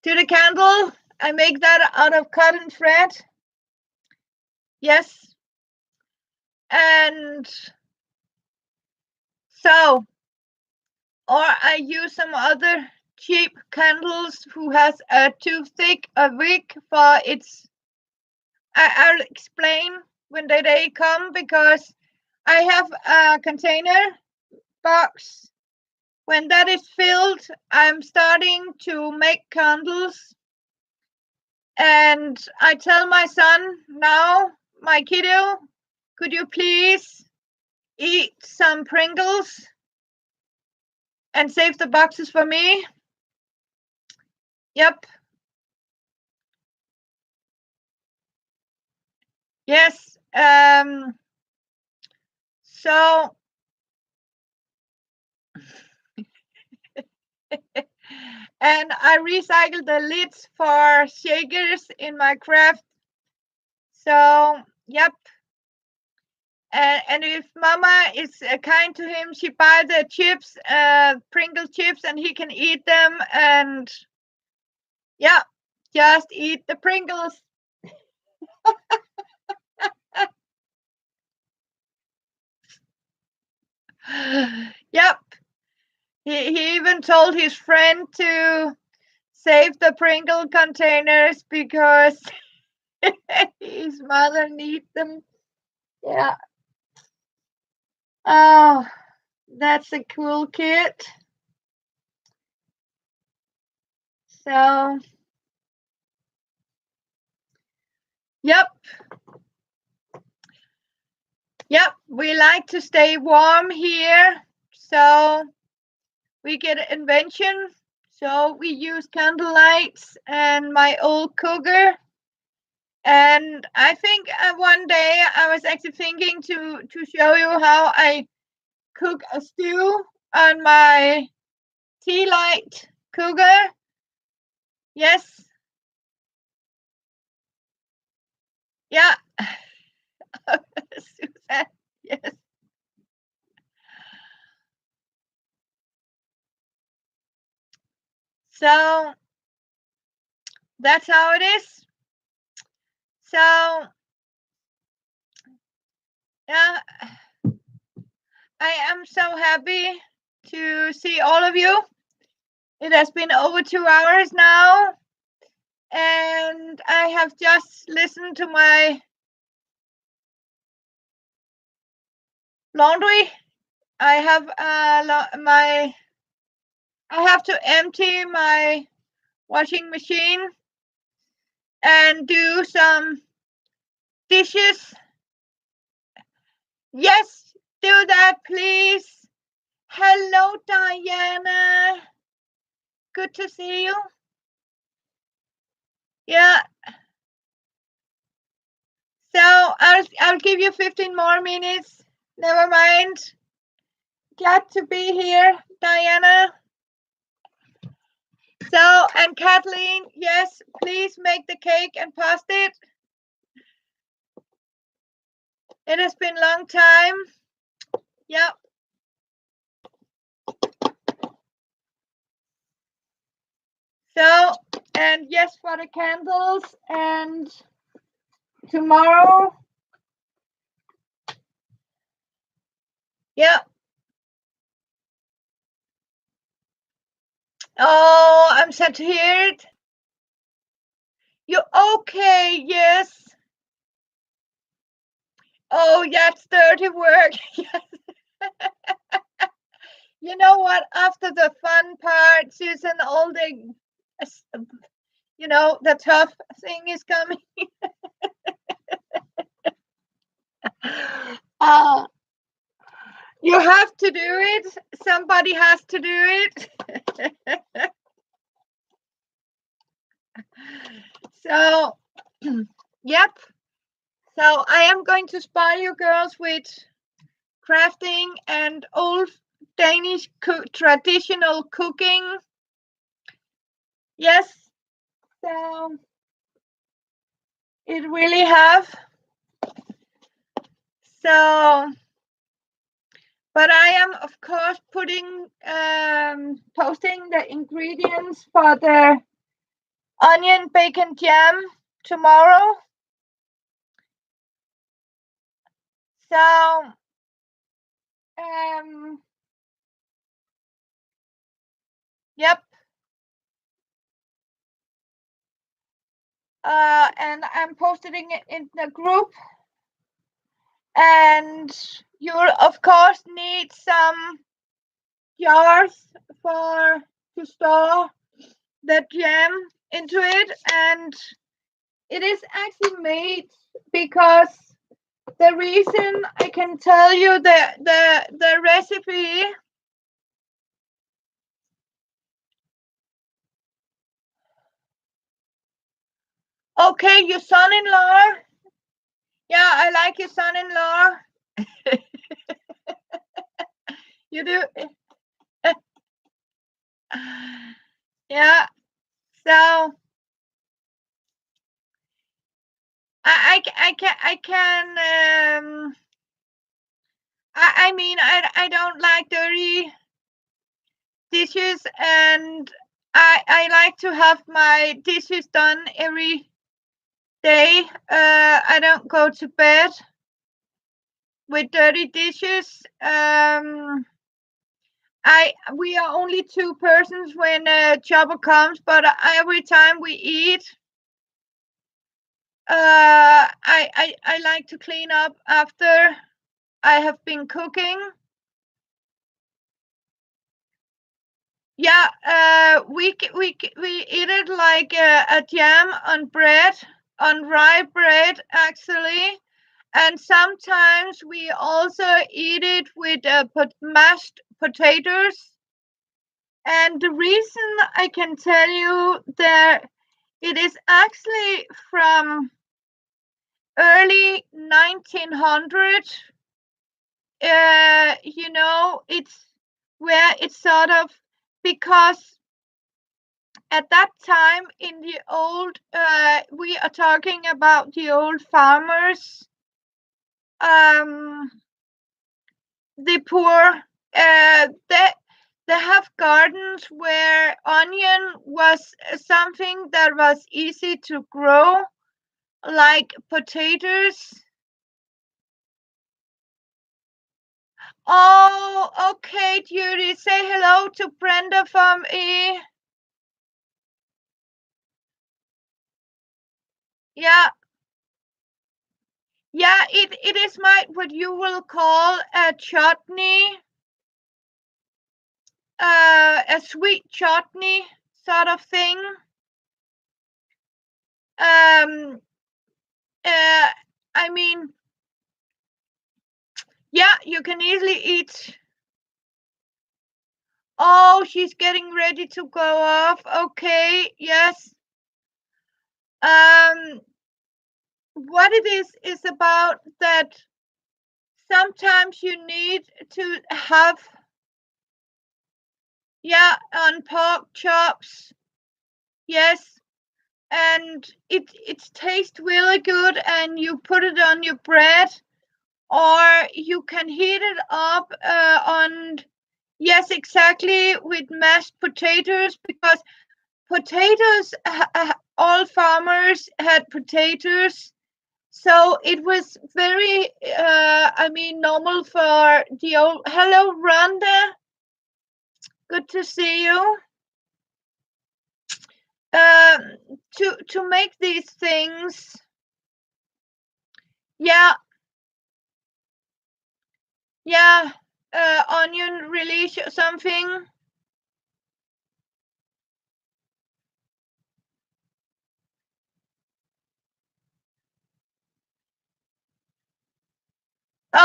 To the candle, I make that out of cotton thread. Yes. And so, or I use some other cheap candles who has a too thick a wick for its. I'll explain when the day come, because I have a container box. When that is filled, I'm starting to make candles. And I tell my son now, my kiddo, could you please eat some Pringles and save the boxes for me? Yep. Yes. So and I recycle the lids for shakers in my craft. So yep. And if Mama is kind to him, she buy the chips, Pringle chips, and he can eat them. And yeah, just eat the Pringles. Yep. He even told his friend to save the Pringle containers because his mother needs them. Yeah. Oh, that's a cool kid. So, yep. Yep, we like to stay warm here. So, we get invention. So, we use candle lights and my old cooker. And I think one day I was actually thinking to show you how I cook a stew on my tea light cooker. Yes. Yeah. Susan. Yes. So that's how it is. So yeah, I am so happy to see all of you. It has been over 2 hours now, and I have just listened to my laundry. I have I have to empty my washing machine and do some dishes. Yes, do that, please. Hello, Diana. Good to see you. Yeah. So I'll give you 15 more minutes. Never mind. Glad to be here, Diana. So, and Kathleen, yes, please make the cake and post it. It has been a long time. Yep. So, and yes, for the candles, and tomorrow. Yeah. Oh, I'm sad to hear it. You okay? Yes. Oh, that's dirty work. You know what? After the fun part, Susan, all the, the tough thing is coming. uh, you have to do it. Somebody has to do it. So, yep. So I am going to spy you girls with crafting and old Danish traditional cooking. Yes. So it really have. So, but I am of course posting the ingredients for the onion bacon jam tomorrow. So, um, yep. And I'm posting it in the group. And you'll of course need some jars for to store the jam into it, and it is actually made because the reason I can tell you the recipe. Okay, your son-in-law. Yeah, I like your son-in-law. You do. Yeah. So I mean I don't like dirty dishes, and I like to have my dishes done every day. I don't go to bed with dirty dishes. We are only two persons when Chopper comes, but every time we eat, I like to clean up after I have been cooking. Yeah, we eat it like a jam on bread, on rye bread actually, and sometimes we also eat it with mashed potatoes. And the reason I can tell you that it is actually from early 1900. It's where it's sort of because at that time in the old, we are talking about the old farmers, um, the poor, they have gardens where onion was something that was easy to grow, like potatoes. Oh, okay, Judy. Say hello to Brenda from E. Yeah, yeah. It is what you will call a chutney, a sweet chutney sort of thing. Um, I mean, yeah, you can easily eat. Oh, she's getting ready to go off. Okay, yes. Um, what it is about that sometimes you need to have, yeah, on pork chops. Yes, and it tastes really good, and you put it on your bread, or you can heat it up on, yes, exactly, with mashed potatoes, because potatoes, all farmers had potatoes, so it was very normal for the old. Hello, Rhonda, good to see you. to make these things. Yeah, yeah. Onion relish or something.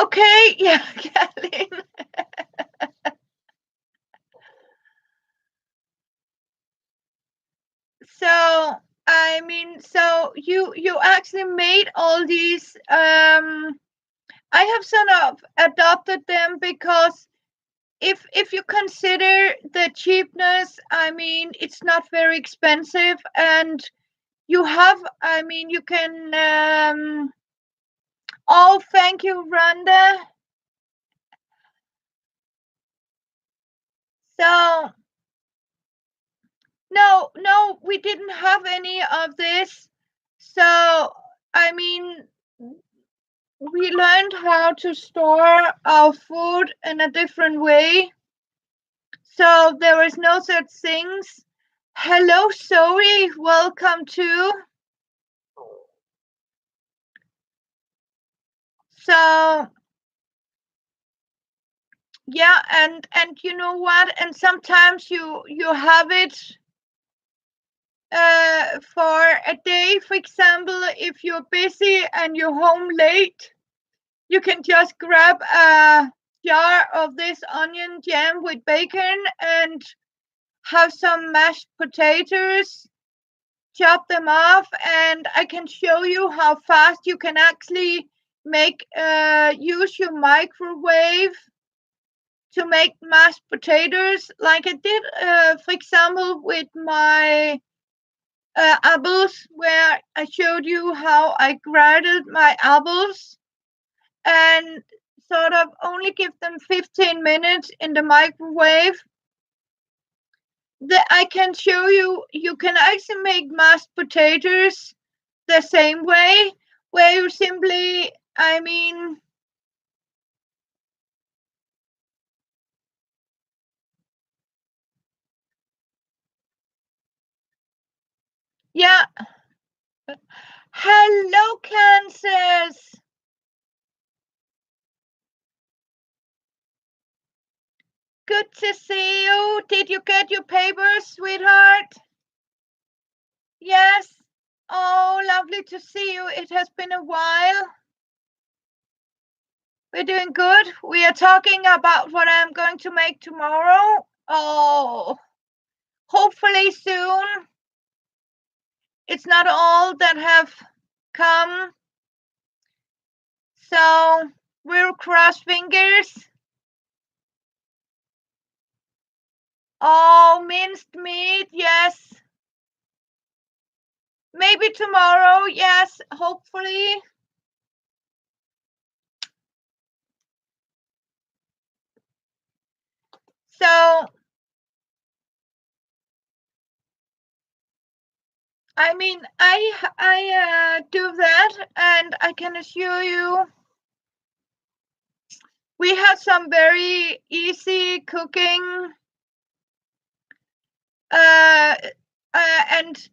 Okay, yeah, Kathleen. So I mean, so you actually made all these. I have sort of adopted them because if you consider the cheapness, I mean, it's not very expensive, and you have, I mean, you can. Oh, thank you, Rhonda. So no, we didn't have any of this. So I mean, we learned how to store our food in a different way. So there is no such things. Hello, Zoe. Welcome to. So yeah, and you know what? And sometimes you have it for a day. For example, if you're busy and you're home late, you can just grab a jar of this onion jam with bacon and have some mashed potatoes, chop them off, and I can show you how fast you can actually make use your microwave to make mashed potatoes, like I did, for example, with my apples, where I showed you how I grated my apples and sort of only give them 15 minutes in the microwave. I can show you, you can actually make mashed potatoes the same way, where you simply, I mean, yeah. Hello, Kansas. Good to see you. Did you get your papers, sweetheart? Yes. Oh, lovely to see you. It has been a while. We're doing good. We are talking about what I'm going to make tomorrow. Oh, hopefully soon. It's not all that have come. So we'll cross fingers. Oh, minced meat, yes. Maybe tomorrow, yes, hopefully. So, I mean, I do that, and I can assure you, we have some very easy cooking, and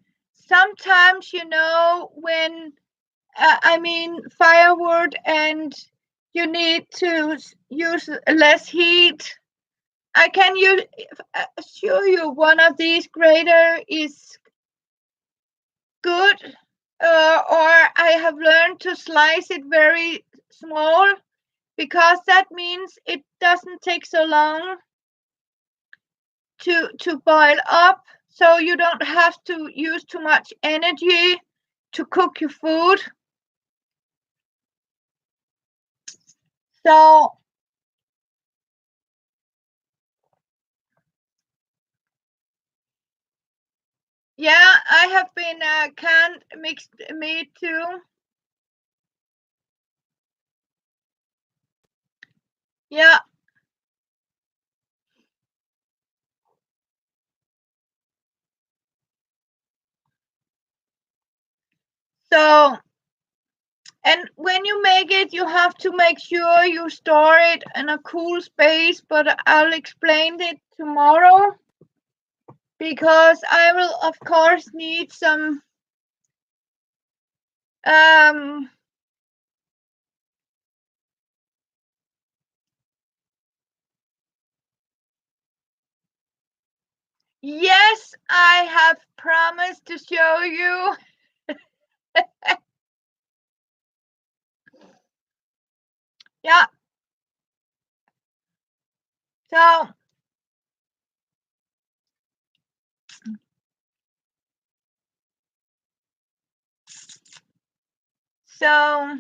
sometimes, you know, when I mean firewood, and you need to use less heat. I can assure you one of these grater is good, or I have learned to slice it very small, because that means it doesn't take so long to boil up, so you don't have to use too much energy to cook your food. So yeah, I have been canned mixed meat too. Yeah. So, and when you make it, you have to make sure you store it in a cool space, but I'll explain it tomorrow. because I will of course need some um yes, I have promised to show you. Yeah. So so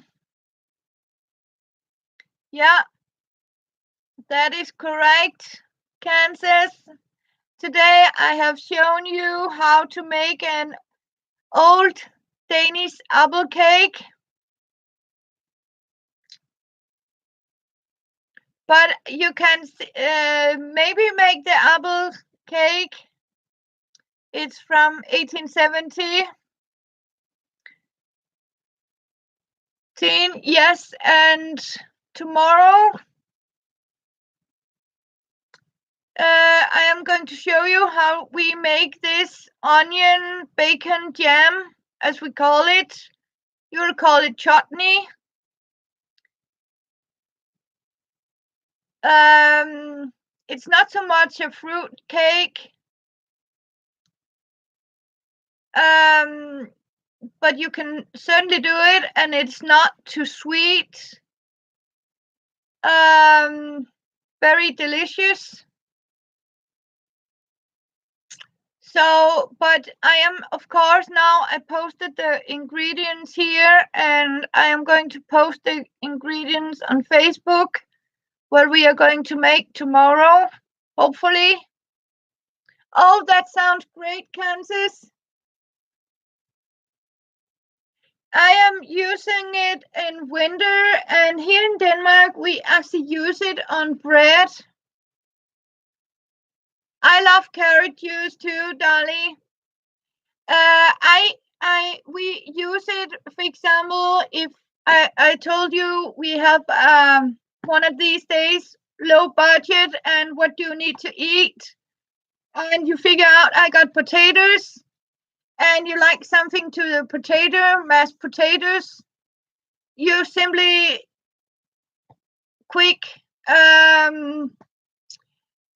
yeah, that is correct, Kansas. Today I have shown you how to make an old Danish apple cake. But you can maybe make the apple cake. It's from 1870. Yes, and tomorrow I am going to show you how we make this onion bacon jam, as we call it. You'll call it chutney. It's not so much a fruit cake, but you can certainly do it, and it's not too sweet. Very delicious. So, but I am, of course, now I posted the ingredients here, and I am going to post the ingredients on Facebook, where we are going to make tomorrow, hopefully. Oh, that sounds great, Kansas. I am using it in winter, and here in Denmark, we actually use it on bread. I love carrot juice too, Dolly. We use it, for example, if I told you we have one of these days low budget and what do you need to eat, and you figure out I got potatoes, and you like something to the potato, mashed potatoes, you simply quick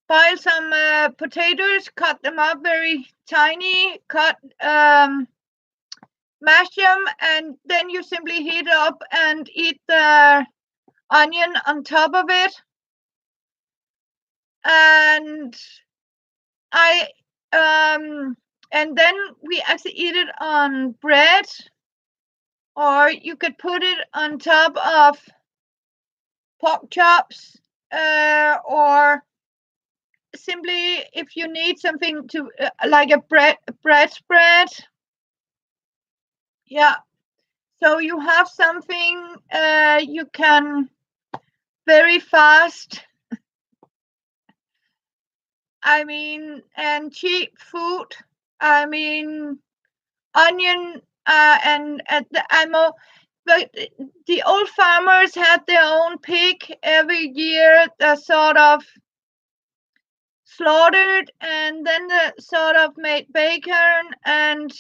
boil some potatoes, cut them up very tiny, mash them, and then you simply heat up and eat the onion on top of it. And I and then we actually eat it on bread, or you could put it on top of pork chops, or simply if you need something to like a bread spread. Yeah. So you have something you can very fast. I mean, and cheap food. I mean, onion and but the old farmers had their own pig every year. That sort of slaughtered, and then they sort of made bacon, and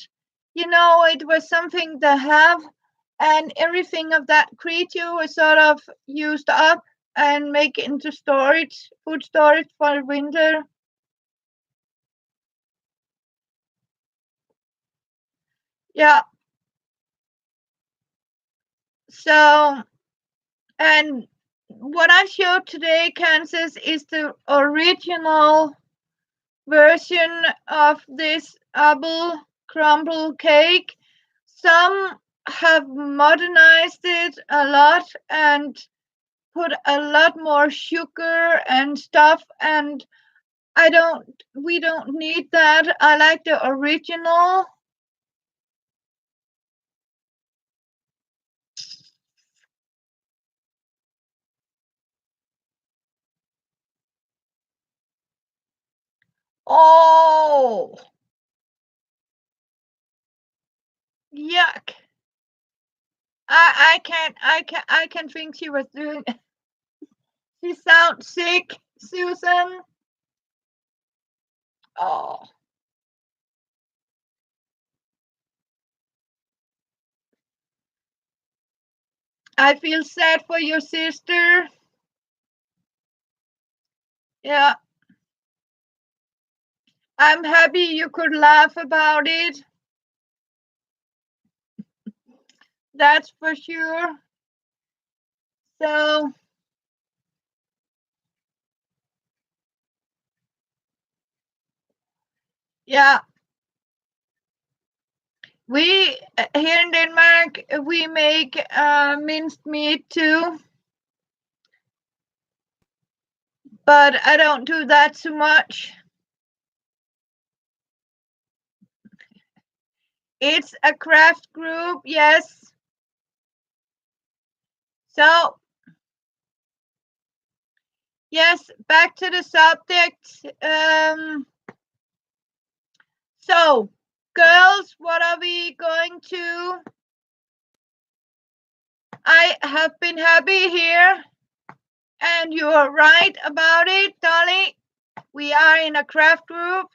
it was something to have, and everything of that creature was sort of used up and make it into food storage for winter. Yeah. So, and what I showed today, Kansas, is the original version of this apple crumble cake. Some have modernized it a lot and put a lot more sugar and stuff, and we don't need that. I like the original. Oh, yuck. I can think she was doing. She sounds sick, Susan. Oh. I feel sad for your sister. Yeah. I'm happy you could laugh about it. That's for sure. So, yeah, we here in Denmark we make minced meat too, but I don't do that too much. It's a craft group, yes. So, yes, back to the subject. So, girls, what are we going to? I have been happy here, and you are right about it, Dolly. We are in a craft group.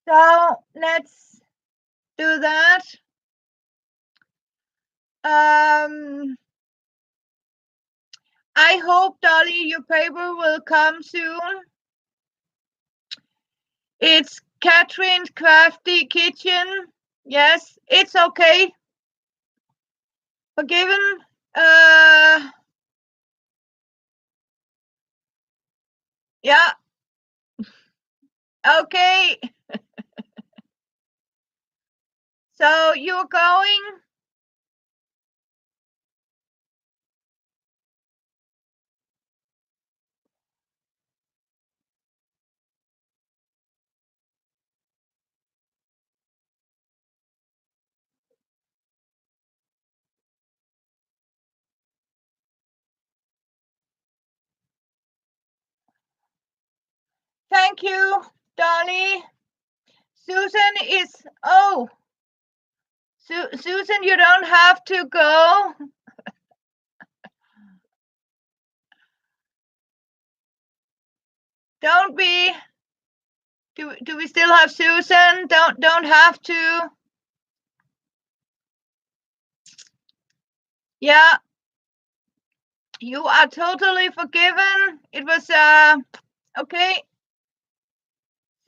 So, let's do that. I hope, Dolly, your paper will come soon. It's Catherine's Crafty Kitchen. Yes, it's okay. Forgiven. Yeah. Okay. So you're going? Thank you, Dolly. Susan is. Oh, Susan, you don't have to go. Don't be. Do we still have Susan? Don't have to. Yeah, you are totally forgiven. It was okay.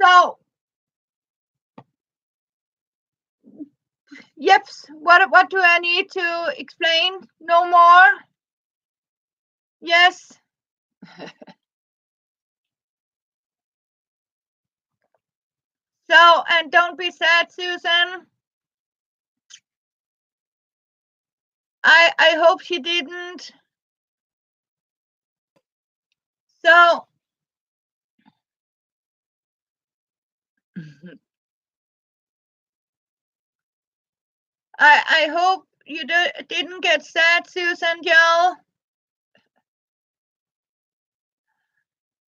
So, yep. What do I need to explain? No more. Yes. So, and don't be sad, Susan. I hope she didn't. So, I hope you didn't get sad, Susan, y'all.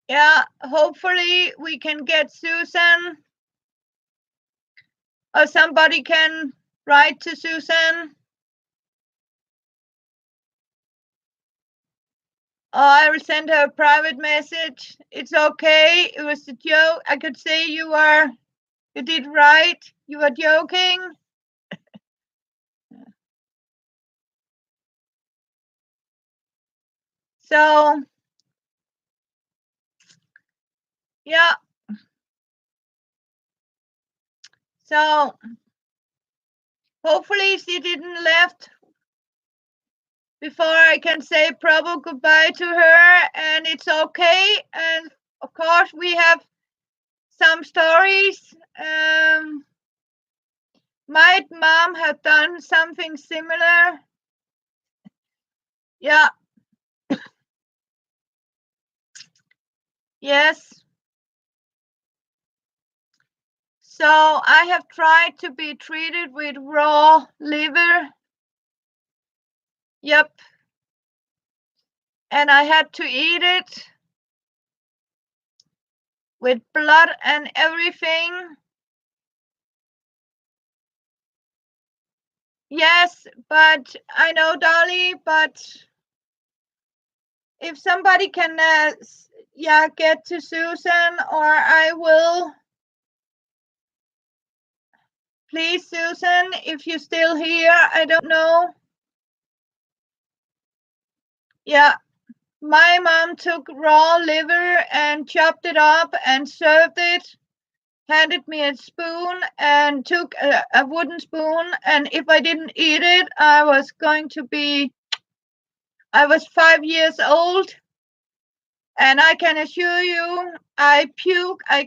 Yeah, hopefully we can get Susan, or somebody can write to Susan. Or I will send her a private message. It's okay. It was a joke. I could say you did right. You were joking. So, yeah. So, hopefully she didn't left before I can say proper goodbye to her, and it's okay. And of course, we have some stories. My mom had done something similar. Yeah. Yes. So I have tried to be treated with raw liver. Yep. And I had to eat it with blood and everything. Yes, but I know, Dolly, but if somebody can, yeah, get to Susan, or I will. Please, Susan, if you're still here, I don't know. Yeah, my mom took raw liver and chopped it up and served it, handed me a spoon and took a wooden spoon. And if I didn't eat it, I was 5 years old. And I can assure you, I puke. I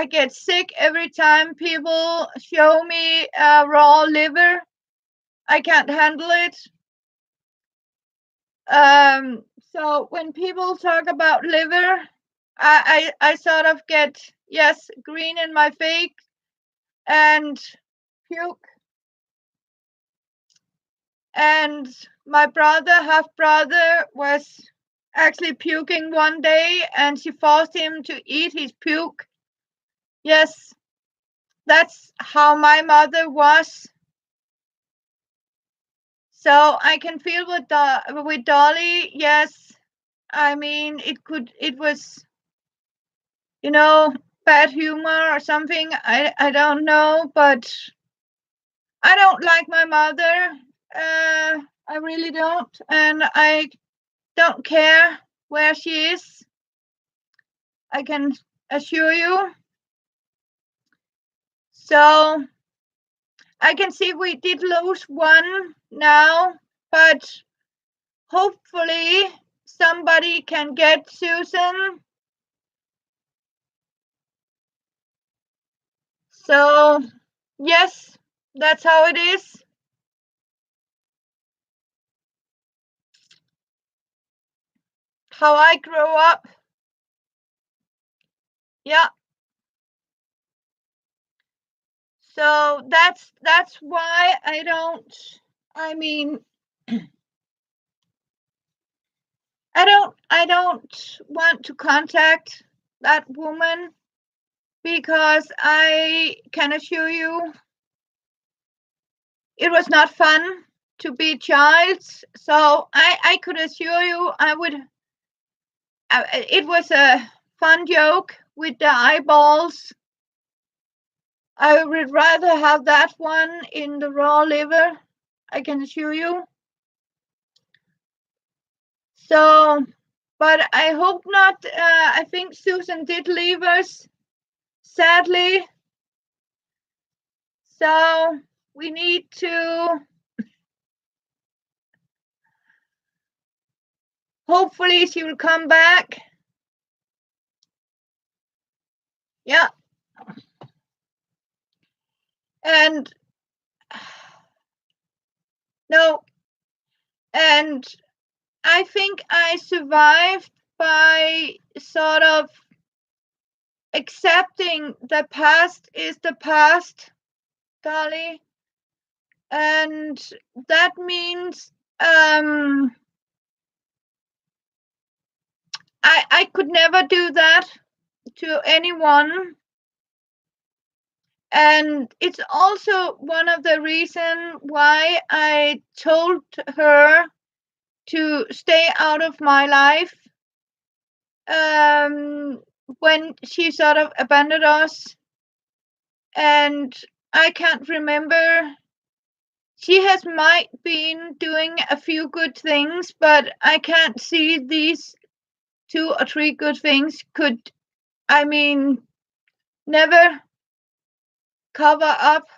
get sick every time people show me raw liver. I can't handle it. Um, so when people talk about liver, I sort of get, yes, green in my face and puke. And my half brother, was actually puking one day, and she forced him to eat his puke. Yes, that's how my mother was. So I can feel with Dolly. Yes, I mean it was, you know, bad humor or something. I don't know, but I don't like my mother. I really don't, and I don't care where she is. I can assure you. So I can see we did lose one now, but hopefully somebody can get Susan. So yes, that's how it is. How I grow up. Yeah. So that's why I don't. I mean, I don't want to contact that woman, because I can assure you it was not fun to be child. So I could assure you I would. It was a fun joke with the eyeballs. I would rather have that one in the raw liver. I can assure you. So, but I hope not. I think Susan did leave us, sadly. So we need to. Hopefully, she will come back. Yeah. And no. And I think I survived by sort of accepting the past is the past, Dolly. And that means I could never do that to anyone. And it's also one of the reasons why I told her to stay out of my life when she sort of abandoned us. And I can't remember. She has might been doing a few good things, but I can't see these 2 or 3 good things could, I mean, never cover up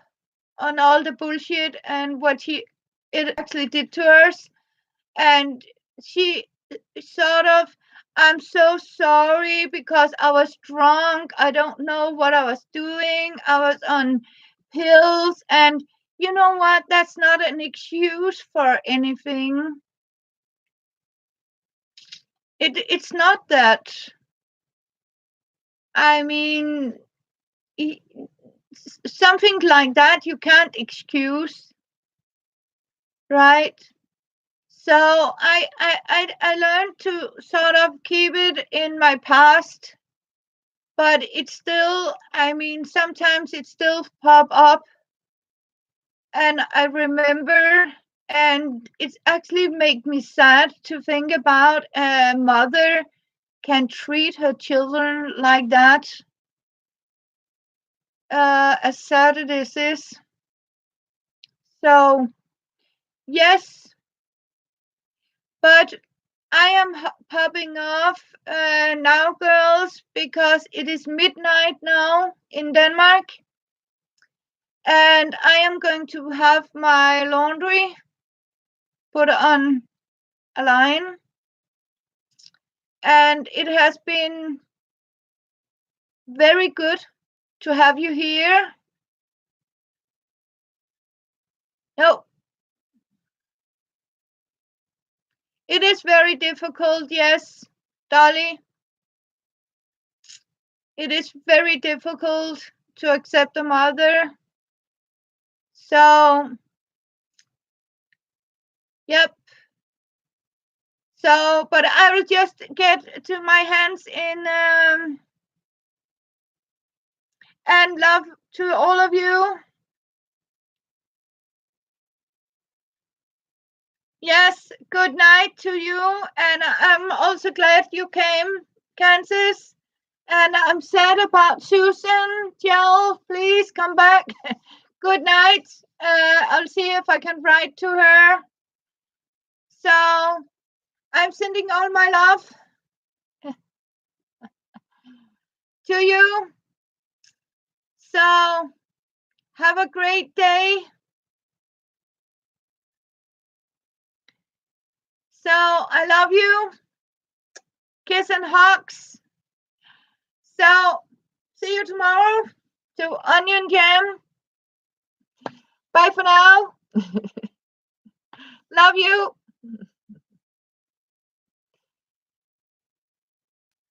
on all the bullshit and what it actually did to us. And she sort of, I'm so sorry because I was drunk. I don't know what I was doing. I was on pills. And you know what? That's not an excuse for anything. It's not that. I mean, something like that you can't excuse, right? So I learned to sort of keep it in my past, but it's still, I mean, sometimes it still pop up, and I remember, and it's actually make me sad to think about a mother can treat her children like that. As sad as it is. So yes, but I am popping off now, girls, because it is midnight now in Denmark. And I am going to have my laundry put on a line. And it has been very good to have you here. No, it is very difficult, yes, Dolly. It is very difficult to accept a mother. So, yep. So, but I will just get to my hands in and love to all of you. Yes, good night to you. And I'm also glad you came, Kansas. And I'm sad about Susan. Jill, please come back. Good night. I'll see if I can write to her. So I'm sending all my love to you. So have a great day. So I love you. Kiss and hugs. So see you tomorrow to Onion Jam. Bye for now. Love you.